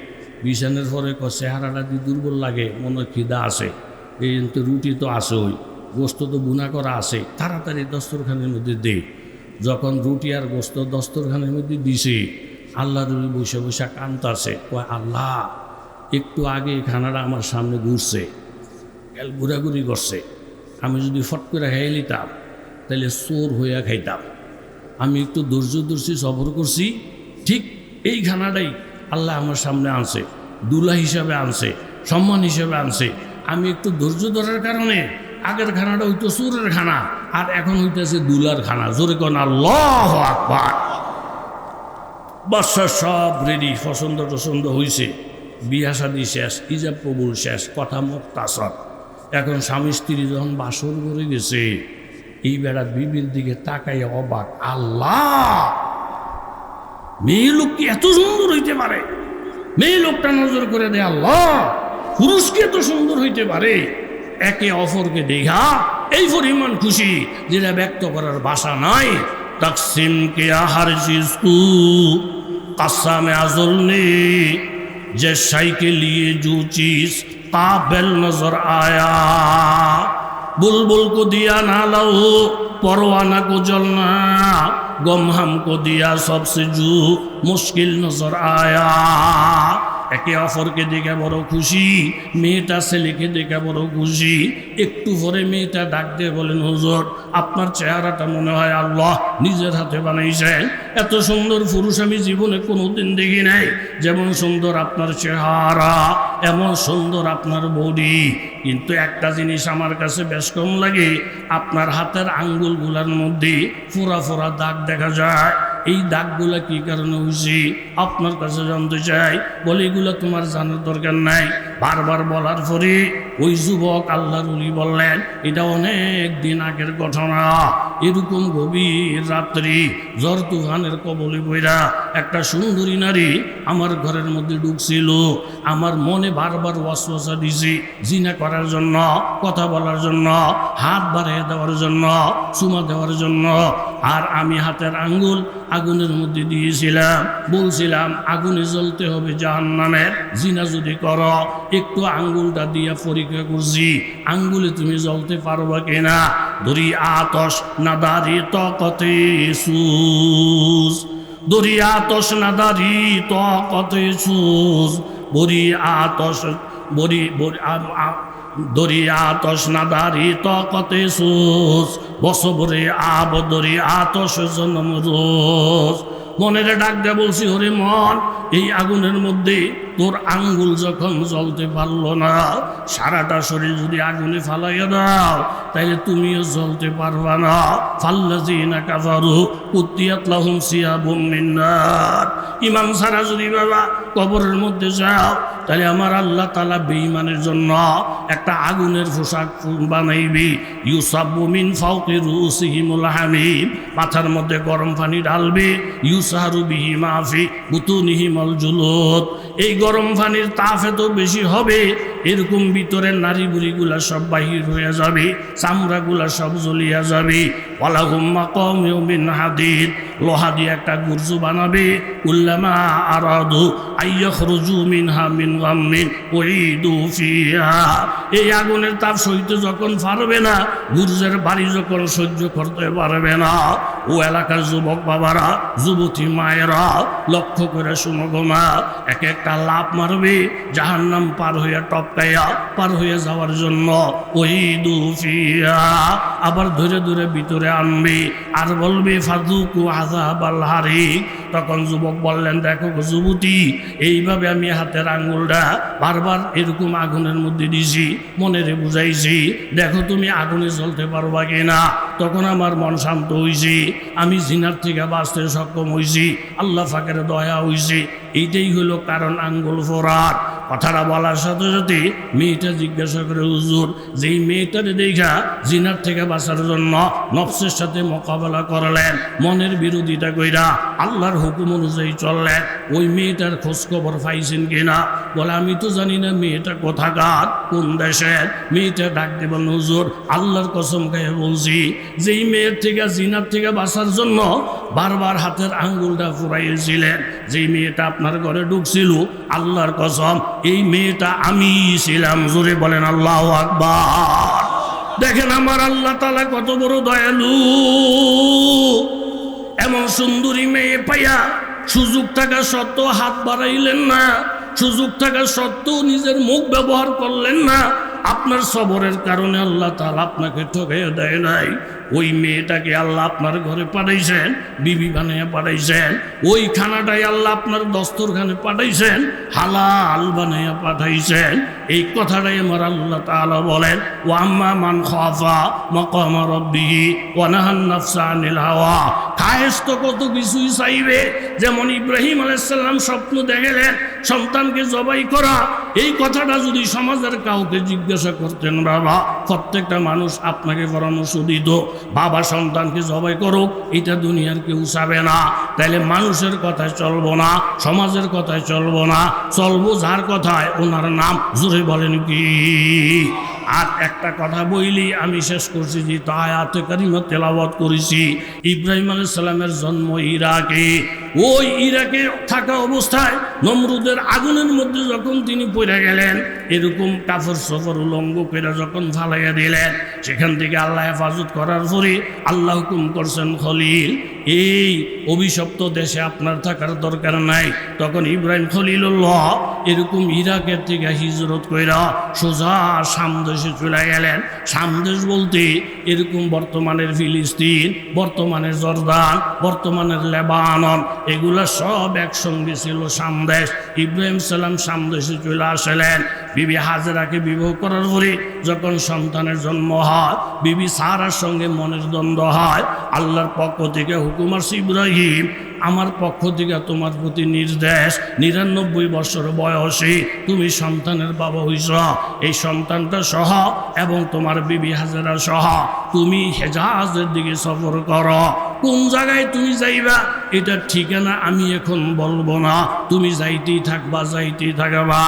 বিছানের পরে চেহারাটা দিয়ে দুর্বল লাগে, মনে খিদা আছে, এই কিন্তু রুটি তো আছে, ওই গোস্ত তো বুনা করা আছে, তাড়াতাড়ি দস্তরখানের মধ্যে দে। যখন রুটি আর গোস্ত দস্তরখানের মধ্যে দিছে, আল্লাহ রুটি বসে বসে কান্তাছে, কয় আল্লাহ একটু আগে এই খানাটা আমার সামনে ঘুরছে, ঘোরাঘুরি করছে, আমি যদি ফট করে খাই নিতাম তাহলে চোর হইয়া খাইতাম। আমি একটু ধৈর্য ধরছি, সফর করছি, ঠিক এই খানাটাই আল্লাহ আমার সামনে আনছে, দুলা হিসাবে আনছে, সম্মান হিসাবে আনছে। আমি একটু ধৈর্য ধরার কারণে আগের খানাটা হইতো চোরের খানা, আর এখন হইতেছে দুলার খানা। জোরে কোন আল্লাহু আকবার। বাদশা সব রেডি, পছন্দ টছন্দ হয়েছে, বিয়া শাদী শেষ, ইজাব কবুল শেষ, কথা মুক্তাসর। এখন স্বামী স্ত্রী যখন বাসর করে গেছে, এই বেড়া বিবির দিকে তাকাইয়া অবাক, আল্লাহ মেয়ে লোক কি এত সুন্দর হইতে পারে? মেয়ে লোকটা নজর করে দেয়, আল্লাহ পুরুষকে তো সুন্দর হইতে পারে, একে অপরকে দেখা এই পরিমাণ খুশি যেটা ব্যক্ত করার ভাষা নাই। তকসিম কে আহার চিজ কু কাসামে আজল নে, যে সাইকে লিয়ে জু চিজ काबिल नजर आया, बुलबुल को दिया ना लहू परवाना को जलना, गम हमको दिया सबसे जू मुश्किल नजर आया। একে অপরকে দেখে বড় খুশি, মেয়েটা ছেলেকে দেখে বড় খুশি। একটু পরে মেয়েটা ডাক দিয়ে বলেন, হুজুর আপনার চেহারাটা মনে হয় আল্লাহ নিজের হাতে বানাইছেন, এত সুন্দর পুরুষ আমি জীবনে কোনোদিন দেখি নাই, যেমন সুন্দর আপনার চেহারা এমন সুন্দর আপনার বডি, কিন্তু একটা জিনিস আমার কাছে বেশ কম লাগে, আপনার হাতের আঙ্গুলগুলার মধ্যে ফোড়া ফোড়া দাগ দেখা যায়। এই দাগগুলা কি কারণে হয়েছে আপনার কাছে জানতে চাই। বলে এগুলো তোমার জানার দরকার নাই। বারবার বলার পরে ওই যুবক আল্লাহর ওলি বললেন, এটা অনেক দিন আগের ঘটনা। এরকম গভীর রাত্রি ঝড় তুফানের কবলে বইরা একটা সুন্দরী নারী আমার ঘরের মধ্যে ঢুকছিল। আমার মনে বারবার ওয়াসওয়াসা দিছি জিনা করার জন্য, কথা বলার জন্য, হাত বাড়িয়ে দেওয়ার জন্য, চুমা দেওয়ার জন্য। আর আমি হাতের আঙ্গুল আগুনের মধ্যে দিয়েছিলাম, বলছিলাম আগুনে জ্বলতে হবে জাহান্নামের, জিনা যদি করো। একটু আঙ্গুলটা দিয়ে পরীক্ষা করছি আঙ্গুলে তুমি জ্বলতে পারবা কিনা। দরি আতশ নাদারি তকতে সুজ, দরি আতশ নাদারি তকতে সুজ, বরি আতশ বরি দরি আতশ নাদারি তকতে সুজ, বসবরে আব দরি আতশ জন্ম রোজ। মনের ডাক দিয়ে বলছি, হরে মন, এই আগুনের মধ্যে তোর আঙ্গুল যখন জ্বলতে পারলো না, সারাটা শরীর যদি আগুনে ফালাইয়া দাও তাইলে তুমিও জ্বলতে পারবা না। ফাল্লাযীনা কাফারু কুত্তিয়াত লাহুম সিয়াবুম মিন নার। ইমান ছাড়া যদি বাবা কবরের মধ্যে যাও তাহলে আমার আল্লাহ তাআলা বেঈমানের জন্য একটা আগুনের পোশাক বানাইবি। ইউসাব্বু মিন ফাওকি রুসিহিমুল হামিম, মাথার মধ্যে গরম পানি ঢালবে। ইউসাহারু বিহি মা ফি বুতুনিহিমুল জুলুদ, এই গরম পানির তাপ এত বেশি হবে এরকম ভিতরের নারী বুড়িগুলা সব বাহির হয়ে যাবে, চামড়াগুলা সব জ্বলিয়া যাবে। ওয়ালাহুম মাকামিউ মিন হাদিদ, লোহা দিয়ে একটা গুরজু বানাবে। কুল্লামা আরাদু আইয়াখরুজু মিনহা মিন গাম্মিন উইদু ফিহা, এই আগুনের তাপ সইতে যখন পারবে না, গুরজের বাড়ি যখন সহ্য করতে পারবে না, ও এলাকার যুবক বাবারা, যুবতী মায়েরা লক্ষ্য করে শুনো গো মা, এক একটা লাভ মারবে জাহান্নাম পার হইয়া টপকাইয়া পার হয়ে যাওয়ার জন্য। উইদু ফিহা, আবার ধরে ধরে ভিতরে আনবে আর বলবে ফাযুকু আযাবাল হারিক। তখন যুবক বললেন, দেখো যুবতী, এইভাবে আমি হাতের আঙ্গুলটা বারবার এরকম আগুনের মধ্যে দিছি, মনেরে বুঝাইছি, দেখো তুমি আগুনে জ্বলতে পারবা কিনা। তখন আমার মন শান্ত হয়েছে, আমি জিনার থেকে বাঁচতে সক্ষম হয়েছি, আল্লাহ ফাকের দয়া হয়েছে। এইটাই হলো কারণ আঙ্গুল ফোড়ার। কথাটা বলার সাথে সাথে মেয়েটা জিজ্ঞাসা করে, হুজুর যেই মেয়েটারে দেখা জিনার থেকে বাঁচার জন্য নফসের সাথে মোকাবেলা করলেন, মনের বিরোধিতা কইরা আল্লাহর হুকুম অনুযায়ী চললেন, ওই মেয়েটার খোঁজ খবর পাইছেন কিনা? বলে আমি তো জানি না মেয়েটা কোথাকার, কোন দেশের। মেয়েটা ডাক দেবেন, হুজুর আল্লাহর কসম খেয়ে বলছি, যেই মেয়ের থেকে জিনার থেকে বাঁচার জন্য বারবার হাতের আঙ্গুলটা ফুরাইয়েছিলেন, যেই মেয়েটা আপনার ঘরে ঢুকছিল, আল্লাহর কসম এই মেয়েটা আমি ছিলাম। জোরে বলেন আল্লাহু আকবার। দেখেন আমার আল্লাহ তাআলা কত বড় দয়ালু। এমন সুন্দরী মেয়ে পাইয়া সুযোগ থাকা সত্ত্বেও হাত বাড়াইলেন না, সুযোগ থাকা সত্ত্বেও নিজের মুখ ব্যবহার করলেন না। আপনার সবরের কারণে আল্লাহ তাআলা আপনাকে ঠকাইয়া দেয় নাই। ওই মেয়েটাকে আল্লাহ আপনার ঘরে পাঠাইছেন, বিবি বানিয়ে পাঠাইছেন। ওই খানাটাই আল্লাহ আপনার দস্তরখানে পাঠাইছেন, হালাল বানিয়ে পাঠাইছেন। এই কথাটাই আমার আল্লাহ তাআলা বলেন, ওয়া আম্মা মান খাফা মাকামা রাব্বিহি ওয়া নাহান নাফসা আনিল হাওয়া। খায়েশ তো কত কিছুই চাইবে, যেমন ইব্রাহিম আলাইহিস সালাম স্বপ্ন দেখলেন সন্তানকে জবাই করা। এই কথাটা যদি সমাজের কাউকে জিজ্ঞাসা করতেন, বাবা প্রত্যেকটা মানুষ আপনাকে পরামর্শ দিত, বাবা সন্তানকে জবাই করুক, এটা দুনিয়ার কেউ চাবে না। তাইলে মানুষের কথায় চলবো না, সমাজের কথায় চলবো না, চলবো যার কথায়, ওনার নাম জোরে বলেন কি। আর একটা কথা বইলি আমি শেষ করছি, যে আয়াতে কারিমা তেলাওয়াত করেছি। ইব্রাহিম আলাইহিস সালামের জন্ম ইরাকে। ওই ইরাকে থাকা অবস্থায় নমরুদের আগুনের মধ্যে যখন তিনি পড়ে গেলেন, এরকম কাফর সফর উলঙ্গ করে যখন ফালাইয়া দিলেন, সেখান থেকে আল্লাহ হেফাজত করার পরে আল্লাহ হুকুম করছেন, খলিল এই অভিশপ্ত দেশে আপনার থাকার দরকার নাই। তখন ইব্রাহিম খলিলুল্লাহ এরকম ইরাকের থেকে হিজরত কইরা সোজা সামদেশে চলে গেলেন। সামদেশ বলতে এরকম বর্তমানের ফিলিস্তিন, বর্তমানের জর্দান, বর্তমানের লেবানন, এগুলা সব একসঙ্গে ছিল সামদেশ। ইব্রাহিম সালাম সামদেশে চলে আসলেন। বিবি হাজেরাকে বিবাহ করার পরে যখন সন্তানের জন্ম হয়, বিবি সারার সঙ্গে মনের দ্বন্দ্ব হয়। আল্লাহর পক্ষ থেকে হুকুম আসছে, ইব্রাহিম আমার পক্ষ থেকে তোমার প্রতি নির্দেশ, 99 বছর বয়সে তুমি সন্তানের বাবা হইছ। এই সন্তানটা সহ এবং তোমার বিবি হাজেরা সহ তুমি হেজাজের দিকে সফর করো। কোন জায়গায় তুমি যাইবা এটা ঠিকানা আমি এখন বলবো না, তুমি যাইতেই থাকবা, যাইতেই থাকবা।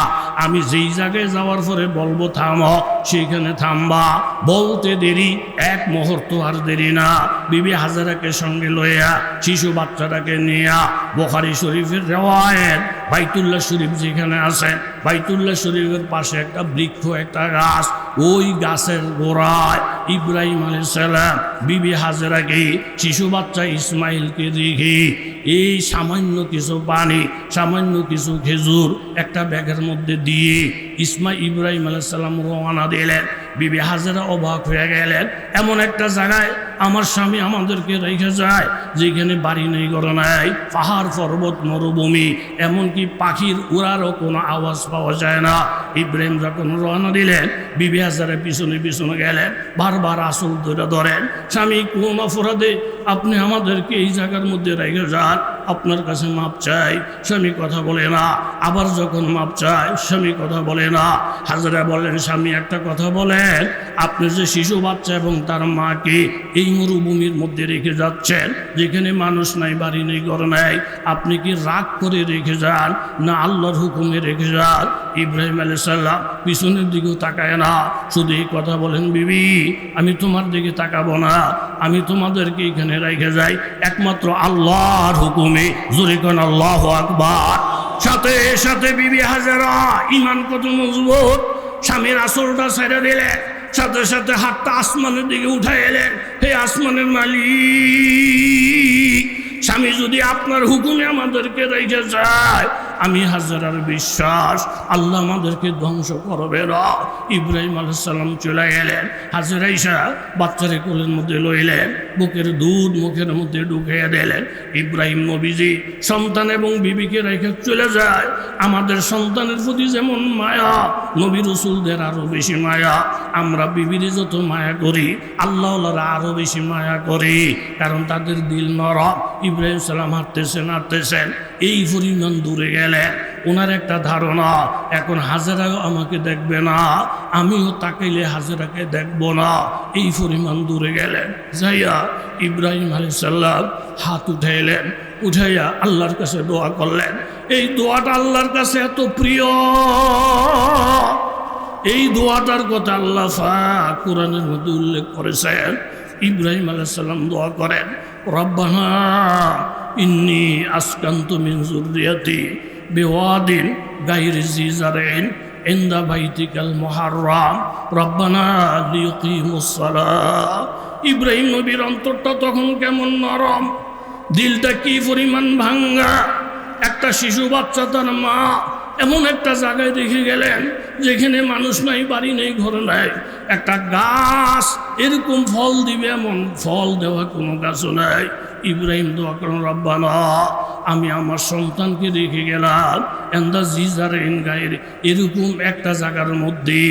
আমি যেই জায়গায় যাওয়ার পরে বলবো থামো, সেইখানে থামবা। বলতে দেরি, এক মুহূর্ত আর দেরি না। বিবি হাজেরাকে সঙ্গে লইয়া শিশু বাচ্চাটাকে নিয়া বুখারী শরীফের রিওয়ায়াত, বাইতুল্লাহ শরীফ যেখানে আছে, বাইতুল্লাহ শরীফের পাশে একটা বৃক্ষ, একটা গাছ, ওই গাছের গোড়ায় ইব্রাহিম আলাইহিস সালাম বিবি হাজেরাকে, শিশু বাচ্চা ইসমাইলকে রেখে এই সামান্য কিছু পানি, সামান্য কিছু খেজুর একটা ব্যাগের মধ্যে দিয়ে ইব্রাহিম আলাইহিস সালাম রওনা দিলেন। বিবি হাজেরা অবাক হয়ে গেলেন, এমন একটা জায়গায় আমার স্বামী আমাদেরকে রেখে যায় যেখানে বাড়ি নেই, ঘর নাই, পাহাড় পর্বত মরুভূমি, এমনকি পাখির উড়ারও কোনো আওয়াজ পাওয়া যায় না। ইব্রাহিম যখন রওনা দিলেন, বিবি হাজেরা পিছনে পিছনে গেলেন, বারবার আসল ধরে ধরেন, স্বামী কোন অপরাধে আপনি আমাদেরকে এই জায়গার মধ্যে রেখে যান, আপনার কাছে মাপ চাই। স্বামী কথা বলে না। আবার যখন মাপ চায়, স্বামী কথা বলে না। হাজেরা বললেন, স্বামী একটা কথা বলেন, আপনি যে শিশু বাচ্চা এবং তার মাকে এই মরুভূমির মধ্যে রেখে যাচ্ছেন, যেখানে মানুষ নাই, বাড়ি নেই, ঘর নাই, আপনি কি রাগ করে রেখে যান না আল্লাহর হুকুমে রেখে যান? ইব্রাহিম আলাইহিস সালাম পিছনের দিকেও তাকায় না, শুধু এই কথা বলেন, বিবি আমি তোমার দিকে তাকাবো না, আমি তোমাদেরকে এখানে রেখে যাই একমাত্র আল্লাহর হুকুমে। জোরে কোন আল্লাহু আকবার। সাথে সাথে বিবি হাজেরা ঈমান কত মজবুত, স্বামীর আসলটা ছেড়ে দিলেন, সাথে সাথে হাতটা আসমানের দিকে উঠায় এলেন, হে আসমানের মালিক, স্বামী যদি আপনার হুকুমে আমাদেরকে রেখে যায়, আমি হাজেরার বিশ্বাস আল্লাহ আমাদেরকে ধ্বংস করবে না। ইব্রাহিম আলাইহিস সালাম চলে গেলেন। হাজেরা ঈশা বাচ্চারে কোলের মধ্যে লইলেন, বুকের দুধ মুখের মধ্যে ঢুকিয়ে দিলেন। ইব্রাহিম নবীজি সন্তান এবং বিবিকে রেখে চলে যায়। আমাদের সন্তানের প্রতি যেমন মায়া, নবী রাসূলদের আরো বেশি মায়া। আমরা বিবির যত মায়া করি, আল্লাহওয়ালারা আরো বেশি মায়া করি, কারণ তাদের দিল নরম। ইব্রাহিম সালাম হাঁটতেছেন, এই পরিমাণ দূরে গেলেন। ওনার একটা ধারণা, এখন হাজেরাও আমাকে দেখবে না, আমিও তাকাইলে হাজেরাকে দেখব না। এই পরিমাণ দূরে গেলেন। যাইয়া ইব্রাহিম আলাইহিস সালাম হাত উঠাইলেন, উঠাইয়া আল্লাহর কাছে দোয়া করলেন। এই দোয়াটা আল্লাহর কাছে এত প্রিয়, এই দোয়াটার কথা আল্লাহ পাক কোরআনের মধ্যে উল্লেখ করেছেন। ইব্রাহিম আলাইহিস সালাম দোয়া করেন, রব্বানা ইন্নী আসকানতু মিন যুররিয়াতি বিওয়াদিন গায়রি জি জারইন ইনদা বাইতিকাল মুহাররাম রব্বানা লিয়ুকিমুস সালাহ। ইব্রাহিম নবীর অন্তরটা তখন কেমন নরম, দিলটা কি পরিমাণ ভাঙ্গা। একটা শিশু বাচ্চা, তার মা এমন একটা জায়গায় রেখে গেলেন যেখানে মানুষ নাই, বাড়ি নেই, ঘর নাই। একটা গাছ এরকম ফল দিবে, এমন ফল দেওয়া কোনো গাছও নাই। ইব্রাহিম দোয়া করেন, রব্বানা আমি আমার সন্তানকে রেখে গেলাম এন্দা জিজারেন গায়ের, এরকম একটা জায়গার মধ্যে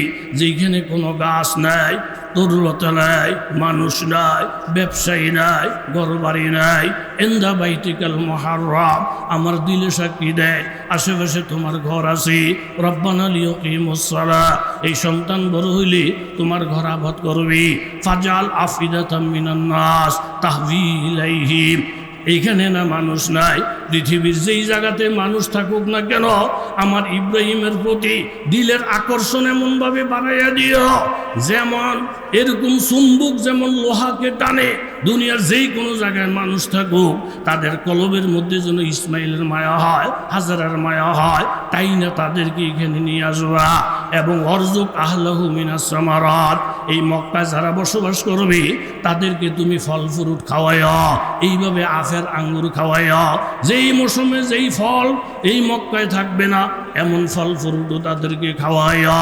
যেখানে কোনো গাছ নাই, তরুলতা নাই, মানুষ নাই, ব্যবসায়ী নাই, ঘর বাড়ি নাই, ইনদা বাইতিকাল মুহাররাম, আমার দিলে সাক্ষী দেয় আশেপাশে তোমার ঘর আছে। রব্বানা লিয়াকিমুস সালাহ, এই সন্তান বড় হইলে তোমার ঘর আবাদ করবি। ফাজাল আফিদাতাম মিনান নাস তাহবি ইলাইহিম, এইখানে না মানুষ নাই, পৃথিবীর যেই জায়গাতে মানুষ থাকুক না কেন, আমার ইব্রাহিমের প্রতি দিলের আকর্ষণ এমনভাবে বানাইয়া দিও যেমন এরকম চুম্বক যেমন লোহাকে টানে, দুনিয়ার যেই কোনো জায়গায় মানুষ থাকুক তাদের কলবের মধ্যে যেন ইসমাইলের মায়া হয়, হাজারার মায়া হয়, তাই না তাদেরকে এখানে নিয়ে আসবা। এবং অরজুক আহলাহু মিনাস সামারাত, এই মক্কায় যারা বসবাস করবে তাদেরকে তুমি ফল ফ্রুট খাওয়াইয়া, এইভাবে আফের আঙ্গুর খাওয়াইয়া, যেই মৌসুমে যেই ফল এই মক্কায় থাকবে না এমন ফল ফ্রুটও তাদেরকে খাওয়াইয়া।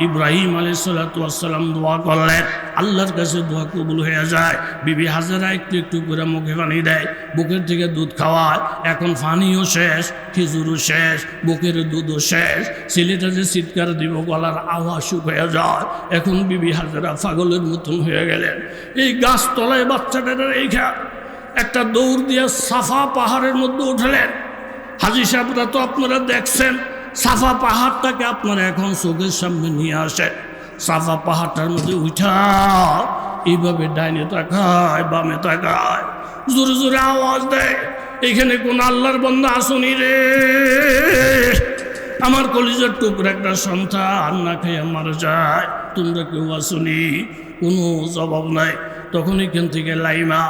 ইব্রাহিম আলাইহিস সালাতু ওয়াস সালাম দোয়া করলেন, আল্লাহর কাছে দোয়া কবুল হয়ে যায়। বিবি হাজেরা একটু একটু করে মুখে পানি দেয়, বুকের থেকে দুধ খাওয়ায়। এখন পানিও শেষ, খেজুরও শেষ, বুকের দুধও শেষ। ছেলেটা যে চিৎকার দিব গলার আওয়াজ শুকিয়ে যায়। এখন বিবি হাজেরা পাগলের মতন হয়ে গেলেন। এই গাছতলায় বাচ্চাটার এইখা একটা দৌড় দিয়ে সাফা পাহাড়ের মধ্যে উঠলেন। হাজী সাহেবরা তো আপনারা দেখছেন, সাফা পাহাড়টাকে আপনারা এখন চোখের সামনে নিয়ে আসেন। সাফা পাহাড়টার মধ্যে উঠা এইভাবে ডাইনে তাকায় বামে তাকায়, জোরে জোরে আওয়াজ দেয়, এখানে কোন আল্লাহর বান্দা আসুনি রে? আমার কলিজার টুকরা একটা সন্তান না খেয়ে মারা যায়, তোমরা কেউ আসুনি? কোনো জবাব নাই। তখন এখান থেকে লাইমা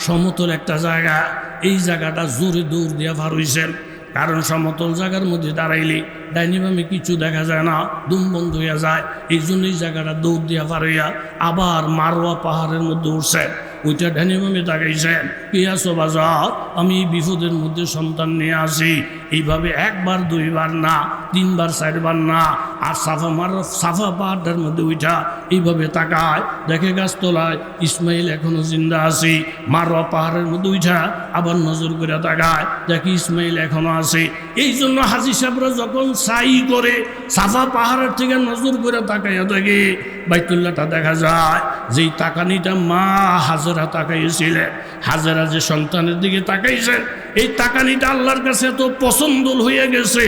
সমতল একটা জায়গা, এই জায়গাটা জোরে দৌড় দিয়া পার হইছেন। কারণ সমতল জায়গার মধ্যে দাঁড়াইলে ডাইনি বামে কিছু দেখা যায় না, দুম বন্ধ হইয়া যায়। এই জন্য এই জায়গাটা দৌড় দিয়া পার হইয়া আবার মারোয়া পাহাড়ের মধ্যে উঠছেন। ওইটা ডাইনি বামে তাকাইছেন, কে আছো বাজার? আমি এই বিপদের মধ্যে সন্তান নিয়ে আসি। এইভাবে একবার দুইবার না, তিনবার চারবার না। আর সাফা পাহাড়টার মধ্যে উঠা এইভাবে তাকায়, দেখে গাছতলায় ইসমাইল এখনো জিন্দা আছি। মারোয়া পাহাড়ের মধ্যে উঠা আবার নজর করে তাকায়, দেখে ইসমাইল এখনো আছে। এই জন্য হাজী সাহেবরা যখন সাই করে সাফা পাহাড়ের থেকে নজর করে তাকাইয়া থাকে, বাইতুল্লাহটা দেখা যায়। যেই তাকানিটা মা হাজেরা তাকাইছিলেন, হাজেরা যে সন্তানের দিকে তাকাইছেন, এই তাকানিটা আল্লাহর কাছে এত পছন্দ হয়ে গেছে,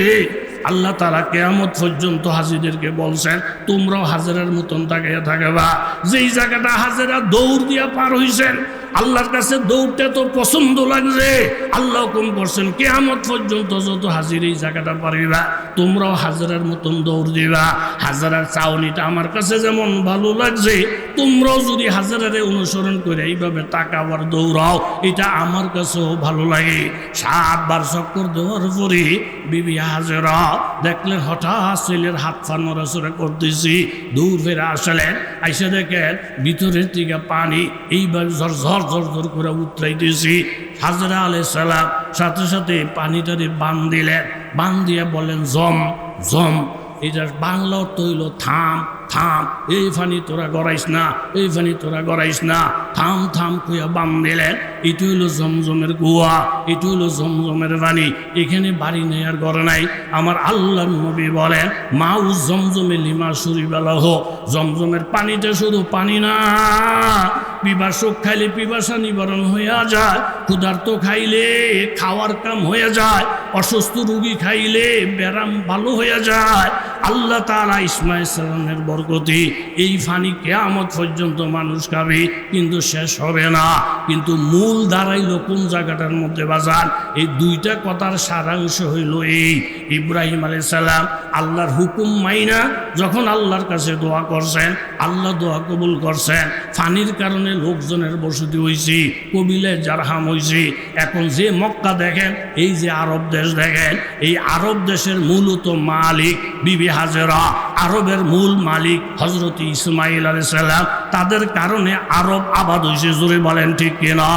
আল্লাহ তাআলা কিয়ামত পর্যন্ত হাজীদেরকে বলছেন তোমরাও হাজেরার মতন তাকাইয়া থাকবা। যেই জায়গাটা হাজেরা দৌড় দিয়া পার হইছেন, আল্লাহর কাছে দৌড়টা তো পছন্দ লাগছে, আল্লাহ হুকুম করছেন কিয়ামত পর্যন্ত যত হাজির এই জায়গাটা পারিবা তোমরাও হাজেরার মতন দৌড় দিবা। হাজেরার চাউনিটা আমার কাছে যেমন ভালো লাগছে, তোমরাও যদি হাজেরারে অনুসরণ করে এইভাবে তাকাবার দৌড়াও, এটা আমার কাছেও ভালো লাগে। 7 বার চক্কর দেওয়ার পরে বিবি হাজেরা দেখলেন হঠাৎ ছেলের হাত পা নড়াচড়া করতেছি, দূর ফেরে আসলেন। আইসা দেখেন ভিতরের থেকে পানি এইভাবে ঝরঝর ঝরঝর করে উতরাইতেছি। হাজরা আলাইহিস সালাম সাথে সাথে পানিটারে বান দিলেন, বান দিয়ে বলেন জম জম। এটার বাংলা অর্থ হইল থাম থাম, এই ফানি তোরা গড়াইস না, এই ফানি তোরা গড়াইস না, থাম থাম কইয়া বাম দিলেন। এটি হইল জমজমের কুয়া, এটি হইল জমজমের পানি। এখানে বাড়ি নেই আর ঘর নাই। আমার আল্লাহর নবী বলেন মাউ জমজমে লিমা সুরিবেলা হো, জমজমের পানিটা শুধু পানি না, পিপাসক খাইলে পিপাসা নিবারণ হইয়া যায়, ক্ষুধার্ত খাইলে খাওয়ার কাম হয়ে যায়, অসুস্থ রোগী খাইলে ব্যারাম ভালো হয়ে যায়। আল্লাহ তাআলা ইসমাঈল সালামের বরকতি এই পানি কিয়ামত পর্যন্ত মানুষ খাবে, কিন্তু শেষ হবে না। কিন্তু মূল দাঁড়াইল কোন জায়গাটার মধ্যে বাজান? এই দুইটা কথার সারাংশ হইল এই, ইব্রাহিম আলাইহিস সালাম আল্লাহর হুকুম মাইনা যখন আল্লাহর কাছে দোয়া করছেন, আল্লাহ দোয়া কবুল করছেন। পানির কারণে লোকজনের বসতি হয়েছি, কবিলায় জারহাম হয়েছি। এখন যে মক্কা দেখেন, এই যে আরব দেশ দেখেন, এই আরব দেশের মূলত মালিক বিবি হাজেরা, আরবের মূল মালিক হযরত ইসমাঈল আলাইহিস সালাম। তাদের কারণে আরব আবাদ হয়েছে, জোরে বলেন ঠিক কিনা?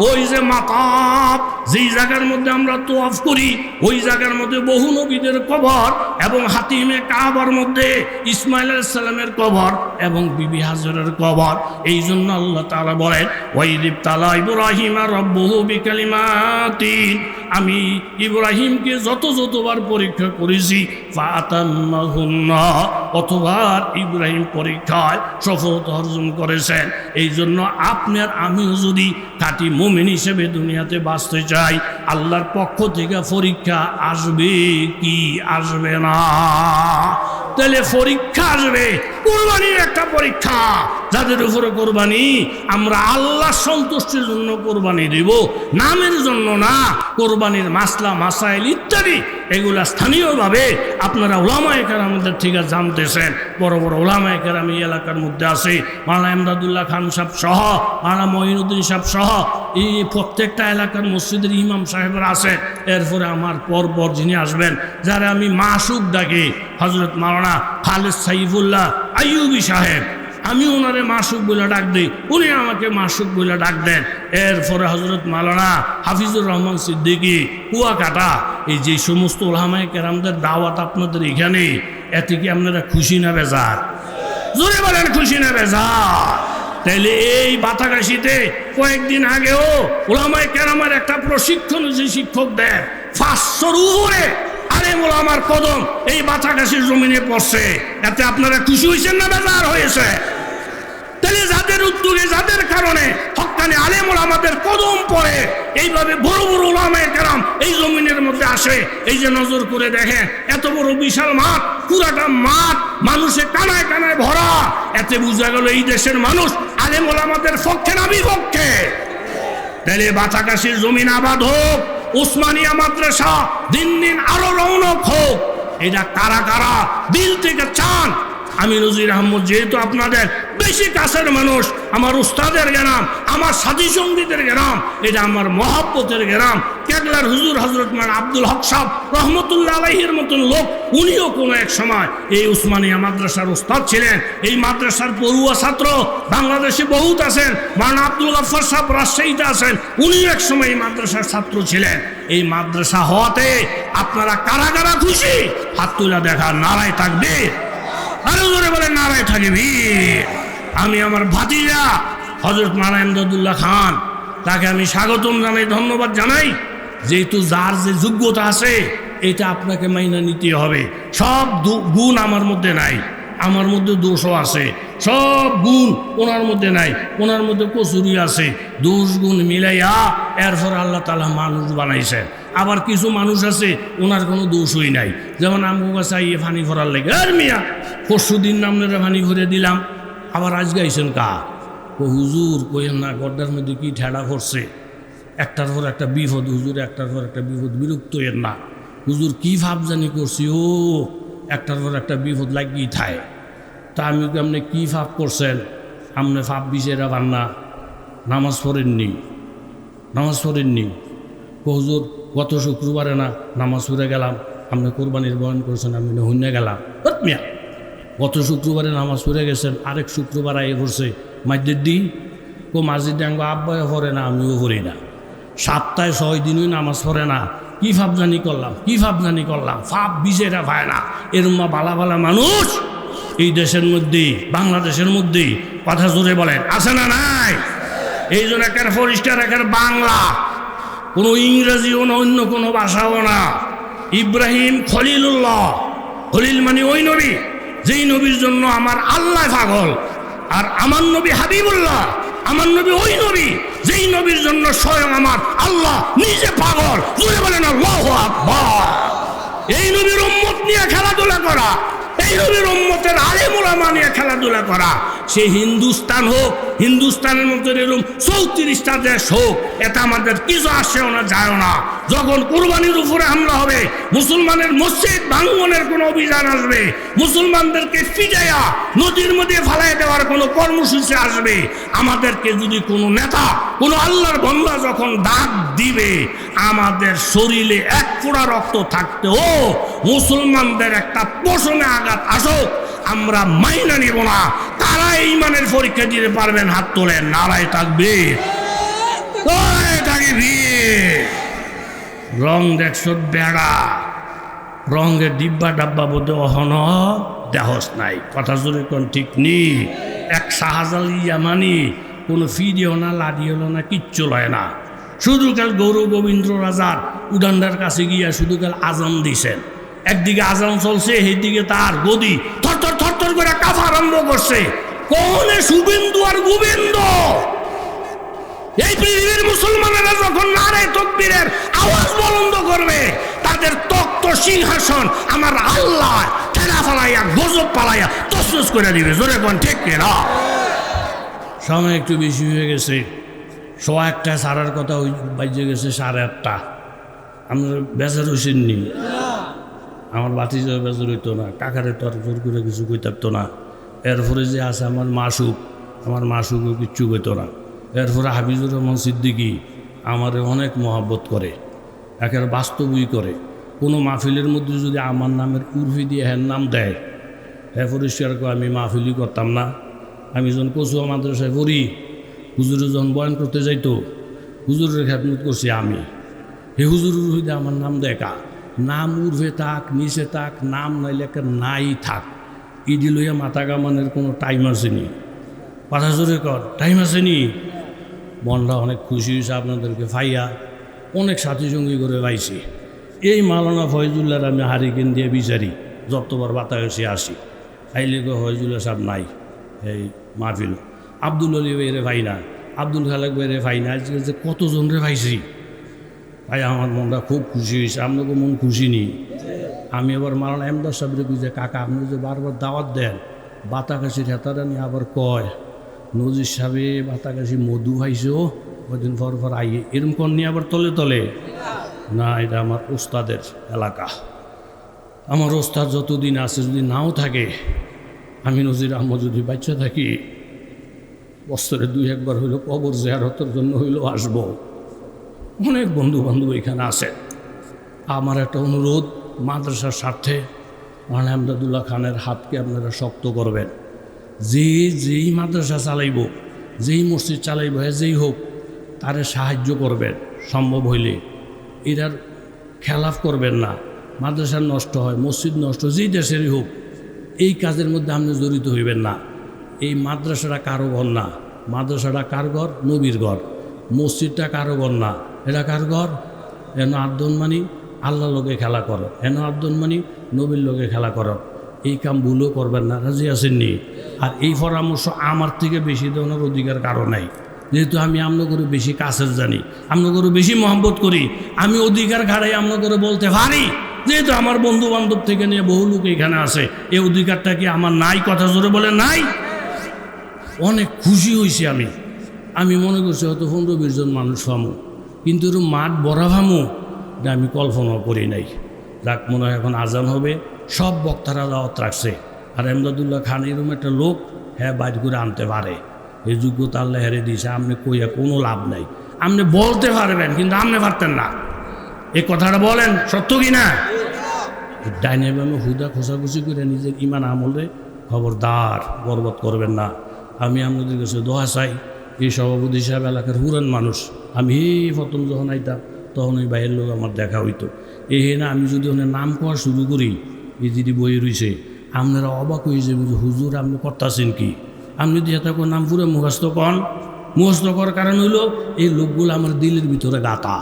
ওই যে মাতাব যেই জায়গার মধ্যে আমরা তোয়াফ করি, ওই জায়গার মধ্যে বহু নবীদের কবর, এবং হাতিমে কাবার মধ্যে ইসমাঈল আলাইহিস সালামের কবর এবং বিবি হাজেরার কবর। এই জন্য আল্লাহ তাআলা বলেন ওয়াইদ তালা ইব্রাহিম রাব্বুহু বিকালিমাতিন আমি ইব্রাহিমকে যতবার পরীক্ষা করেছি ফাতান্নাহুন্না, অতবার ইব্রাহিম পরীক্ষায় সফলতা অর্জন করেছেন। এই জন্য আপনার আমিও যদি খাঁটি মুমিন হিসেবে দুনিয়াতে বাঁচতে চাই, আল্লাহর পক্ষ থেকে পরীক্ষা আসবে কি আসবে না? তাহলে পরীক্ষা আসবে, কোরবানির একটা পরীক্ষা। যাদের উপরে কোরবানি, আমরা আল্লাহ সন্তুষ্টির জন্য কোরবানি দেব, নামের জন্য না। কোরবানির মাসলা মাসাইল ইত্যাদি এগুলা স্থানীয়ভাবে আপনারা ওলামায়ে কেরামদের থেকে জানতেছেন। বড় বড় ওলামায়ে কেরাম এই এলাকার মধ্যে আছে, মাওলানা ইমদাদুল্লাহ খান সাহেব সহ, মাওলানা মঈনুদ্দিন সাহেব সহ, এই প্রত্যেকটা এলাকার মসজিদের ইমাম সাহেবরা আছে। এরপরে আমার পর যিনি আসবেন, যারা আমি মাসুক ডাকি, হজরত মাওলানা খালেদ সাইফুল্লাহ আইয়ুবী সাহেব, আমি ওনারে মাসুক বলে ডাক দিই, উনি আমাকে মাসুক বলে ডাক দেন। এরপরে হজরত মাওলানা হাফিজুর রহমান সিদ্দিকী কুয়াকাটা, এই যে সমস্ত ওলামায়ে কেরামদের দাওয়াত আপনাদের এখানে, এতে কি আপনারা খুশি না বেজার? জোরে বলেন খুশি না বেজার? তাইলে এই বাতাকাশিতে কয়েকদিন আগেও ওলামায়ে কেরামের একটা প্রশিক্ষণ যে শিক্ষক দেন, 500-র উপরে আলেম ওলামার কদম এই বাতাকাশির জমিনে পড়ছে। এতে আপনারা খুশি হয়েছেন না বেজার হয়েছে? তাহলে যাদের উদ্যোগে, যাদের কারণে হক্কানি আলেম ওলামাদের কদম পড়ে, এইভাবে বড় বড় ওলামায়ে কেরাম এই জমিনের মধ্যে আসে, এই যে নজর করে দেখেন, এত বড় বিশাল মাঠ, পুরাটা মাঠ মানুষে কানায় কানায় ভরা। এতে বোঝা গেল এই দেশের মানুষ আলেম ওলামাদের পক্ষে না বিপক্ষে। তাহলে বাতাকাশির জমিন আবাদ হোক, উসমানিয়া মাদ্রাসা দিন দিন আরো রৌনক হোক। এটা কারা কারা দিল থেকে চান? আমি নজির আহমদ যেহেতু আপনাদের বেশি কাছের মানুষ, আমার উস্তাদের গ্রাম, আমার সাথী সঙ্গীদের গ্রাম, এটা আমার মহাব্বতের গ্রাম। কেবলার হুজুর হজরত মান আব্দুল হক সাহেব রহমতুল্লাহ আলাইহির মতন লোক, উনিও কোনো এক সময় এই উসমানিয়া মাদ্রাসার উস্তাদ ছিলেন। এই মাদ্রাসার পড়ুয়া ছাত্র বাংলাদেশে বহুত আছেন। মাওলানা আব্দুল গফফার সাহেব রাজশাহীতে আছেন, উনিও এক সময় এই মাদ্রাসার ছাত্র ছিলেন। এই মাদ্রাসা হওয়াতে আপনারা কারা কারা খুশি? হাত তুলে দেখা, নারায় তাকবীর, আরো জোরে বলেন নারায় তাকবীর। আমি আমার ভাতিজা হযরত মাওলানা ইমদাদুল্লাহ খান, তাকে আমি স্বাগতম জানাই, ধন্যবাদ জানাই। যেহেতু যার যে যোগ্যতা আছে এটা আপনাকে মাইনা নিতে হবে। সব গুণ আমার মধ্যে নাই, আমার মধ্যে দোষও আছে। সব গুণ ওনার মধ্যে নাই, ওনার মধ্যে কসুরি আছে। দোষ গুণ মিলাইয়া এরপর আল্লাহ তাআলা মানুষ বানাইছে। আবার কিছু মানুষ আছে ওনার কোনো দোষই নাই, যেমন আমগো কাছে আইয়ে ফানি ভরার লেগে, আর মিয়া পরশু দিন আপনারা ফানি ভরে দিলাম, আবার আজ গাইছেন কা ও হুজুর কইেন না, গড্ডার মধ্যে কি ঠেড়া করছে, একটার পর একটা বিপদ হুজুর, একটার পর একটা বিপদ, বিরক্ত এর না হুজুর, কি ভাব জানি করছি, ও একটার পর একটা বিপদ লাগিয়ে থায়। তা আমি আপনি কী ফাপ করছেন? আপনি ফাপ বিচেরা বান্না, নামাজ পড়েননি, নামাজ পড়েননি। হুজুর গত শুক্রবারে না নামাজ পড়ে গেলাম, আপনি কোরবানির বয়ান করছেন, আমি হইনে গেলাম। মিয়া গত শুক্রবারে নামাজ পড়ে গেছেন, আরেক শুক্রবার আগে পড়ছে মাঝদের দিন কো মাঝের ডাঙ্গ আব্বাও পড়ে না, আমিও পড়ি না, সপ্তাহে 6 দিনই নামাজ পড়ে না। কি ভাবজানি করলাম, কি ভাবজানি করলাম, ফাপ বিচেরা পায় না। এরমা বালা বালা মানুষ এই দেশের মধ্যে, বাংলাদেশের মধ্যে, কথা জোরে বলেন আছে না নাই? এই জন্য একের পরিষ্কার, একের বাংলা, কোনো ইংরেজিও না, অন্য কোনো ভাষাও না। ইব্রাহিম খলিলুল্লাহ, খলিল মানে ওই নবী যেই নবীর জন্য আমার আল্লাহ পাগল, আর আমার নবী হাবিবুল্লাহ, আমার নবী ওই নবী যেই নবীর জন্য স্বয়ং আমার আল্লাহ নিজে পাগল। জোরে বলেন আল্লাহু আকবার। এই নবীর উম্মত নিয়ে খেলাধুলা করা, এই নবীর উম্মতের আলেম ওলামা নিয়ে খেলাধুলা করা, সে হিন্দুস্তান হোক, হিন্দুস্তানের মধ্যে এরকম 34টা দেশ হোক, এটা আমাদের কিছু আসেও না, যায়ও না। যখন কোরবানির উপরে হামলা হবে, মুসলমানের মসজিদ ভাঙনের কোনো অভিযান আসবে, মুসলমানদেরকে পিটাইয়া নদীর মধ্যে ফালাই দেওয়ার কোনো কর্মসূচি আসবে, আমাদেরকে যদি কোনো নেতা, কোনো আল্লাহর বান্দা যখন ডাক দিবে, আমাদের শরীরে এক ফোঁটা রক্ত থাকতেও মুসলমানদের একটা পোষণে আঘাত আসুক, আমরা মাইনা নিব না। তারা ইমানের পরীক্ষা দিতে পারবেন? হাত তোলেন, নারায় তাকবীর, নারায় তাকবীর। রং দেখছো বেড়া, রঙের ডিব্বা ডাব্বা বোধ অহন দেহস নাই, কথা জোরে কোন ঠিক নি। এক শাহজাল ইয়ামানি কোনো ফিরিও না, লাড়ি হলো না, কিচ্ছু লয় না, শুধু কাল গৌর গোবিন্দ রাজার উডান্ডার কাছে গিয়া শুধু কাল আজান দিছেন। একদিকে আজান চলছে, এইদিকে তার গদি থরথর থরথর করে কাঁপা আরম্ভ করছে। কোনে শুভেন্দু আর গোবিন্দ? এই পৃথিবীর মুসলমানেরা যখন নারে তাকবীরের আওয়াজ বন্ধ করবে, তাদের তক্ত সিংহাসন আমার আল্লাহ ঠেলা ফালাইয়া গজব পালাইয়া তসনস করে দিবে। জোরে কোন ঠিক না? সময় একটু বেশি হয়ে গেছে, 1:15 সারার কথা বাজে গেছে 8:30। আমরা বেজার হইছেন নি? আমার বাতি যাওয়া বেজার হইতো না, কাকারে তো আর জোর করে কিছু কই থাকতো না। এরপরে যে আছে আমার মাসুক, আমার মাসুকও কিচ্ছু কইতো না। এরপরে হাফিজুর রহমান সিদ্দিকী আমারে অনেক মহব্বত করে, একের বাস্তবই করে। কোনো মাহফিলের মধ্যে যদি আমার নামের উর্ফি দিয়ে হ্যার নাম দেয়, হ্যাঁ পরিষ্কার করে আমি মাহফিলই করতাম না। আমি যখন কচুয়া মাদ্রাসায় পড়ি, হুজুরে যখন বয়ান করতে যাইতো, হুজুরের খেদমত করছি আমি। হে হুজুর উর্ফি দিয়ে আমার নাম দেখা, নাম উর্ফে থাক নিচে থাক, নাম নাইলে একটা নাই থাক, ইডি লইয়া মাথা কামানের কোনো টাইম আসেনি। কথা জোরে কর, টাইম আসেনি। মনটা অনেক খুশি হয়েছে আপনাদেরকে পাইয়া, অনেক সাথী সঙ্গী করে পাইছি। এই মাওলানা ফয়জুল্লাহর আমি হারিকেন দিয়ে বিচারি যতবার বাতাসে আসি, আইলে গো ফয়জুল্লাহ সাহেব নাই এই মাহফিল। আব্দুল আলী বাইরে ভাই না, আব্দুল খালেক বাইরে ভাই না, আজকে যে কতজন রে পাইছি ভাই, আমার মনটা খুব খুশি হয়েছে। আপনাকে মন খুশি নি? আমি এবার মাওলানা এমদাদ সাহেবরে বুঝে, কাকা আপনি যে বারবার দাওয়াত দেন, বাতাকাশির হেতারা নিয়ে আবার কয় নজির সাহেবে বাতাকাশি মধু খাইছে, কদিন পর পর আইয়ে এরম কর নিয়ে আবার তলে তলে না। এটা আমার ওস্তাদের এলাকা, আমার ওস্তাদ যতদিন আছে, যদি নাও থাকে, আমি নজির আহমদ যদি বাচ্চা থাকি, বছরে 2-1 বার হইলো কবর জিয়ারতের জন্য হইলেও আসবো। অনেক বন্ধু বান্ধব এখানে আছে। আমার একটা অনুরোধ, মাদ্রাসার স্বার্থে মাওলানা এমদাদুল্লাহ খানের হাতকে আপনারা শক্ত করবেন। যেই মাদ্রাসা চালাইব, যেই মসজিদ চালাইব, যেই হোক, তারে সাহায্য করবেন সম্ভব হইলে। এটার খেলাফ করবেন না। মাদ্রাসা নষ্ট হয়, মসজিদ নষ্ট, যেই দেশেরই হোক, এই কাজের মধ্যে আপনি জড়িত হইবেন না। এই মাদ্রাসাটা কারো ঘর না, মাদ্রাসাটা কার ঘর? নবীর ঘর। মসজিদটা কারো ঘর না, এটা কার ঘর? এন আর্দন মানি আল্লাহ লোকে খেলা করো, এন আর্দন মানি নবীর লোকে খেলা করো। এই কাম ভুলও করবেন না, রাজি আসেননি? আর এই পরামর্শ আমার থেকে বেশি দেওয়ার অধিকার কারো নাই, যেহেতু আমি আপনাদের বেশি কাছের জানি, আপনাদের বেশি মহব্বত করি। আমি অধিকার ঘাড়ে আপনাদের বলতে পারি, যেহেতু আমার বন্ধু বান্ধব থেকে নিয়ে বহু লোক এখানে আছে। এই অধিকারটা কি আমার নাই? কথা জোরে বলে নাই। অনেক খুশি হয়েছি আমি মনে করছি হয়তো 15-20 জন মানুষ পামো, কিন্তু এরকম মাঠ বড়া ভামো এটা আমি কল্পনাও করি নাই। যাক, মনে হয় এখন আজান হবে, সব বক্তারা দাওয়াত রাখছে। আর এমদাদুল্লাহ খান এরকম একটা লোক, হ্যাঁ বাইর করে আনতে পারে, এই যোগ্যতা আল্লাহ হেরে দিয়েছে। আপনি কইয়া কোনো লাভ নাই। আপনি বলতে পারবেন, কিন্তু আপনি পারতেন না। এই কথাটা বলেন, সত্য কি না? ডাইনে বামে হুদা খোঁচাখুচি করে নিজের ইমান আমলে খবরদার বরবাদ করবেন না। আমি আপনাদের কাছে দোয়া চাই, এই সভাপতি সাহেব এলাকার হুরান মানুষ। আমি প্রথম যখন আইতাম, তখন ওই বাইরের লোক আমার দেখা হইতো। না আমি যদি ওনার নাম করা শুরু করি, এই যদি বই রয়েছে, আপনারা অবাক হয়ে যাবেন যে হুজুর আপনি করতেছেন কি? আপনি দিয়ে থাকো নাম পুরো মুখস্থ কন। মুখস্থ করার কারণ হইল এই লোকগুলো আমার দিলের ভিতরে গাতা।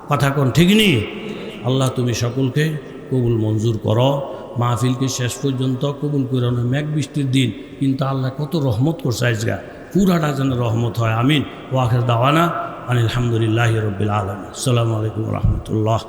কথা কন, ঠিক নেই? আল্লাহ তুমি সকলকে কবুল মঞ্জুর করো, মাহফিলকে শেষ পর্যন্ত কবুল করে। মেঘ বৃষ্টির দিন, কিন্তু আল্লাহ কত রহমত করছে আজগা, পুরাটা যেন রহমত হয়। আমিন। ওয়াখির দাওয়ানা আলহামদুলিল্লাহি রাব্বিল আলামিন। আসসালামু আলাইকুম ওয়া রাহমাতুল্লাহ।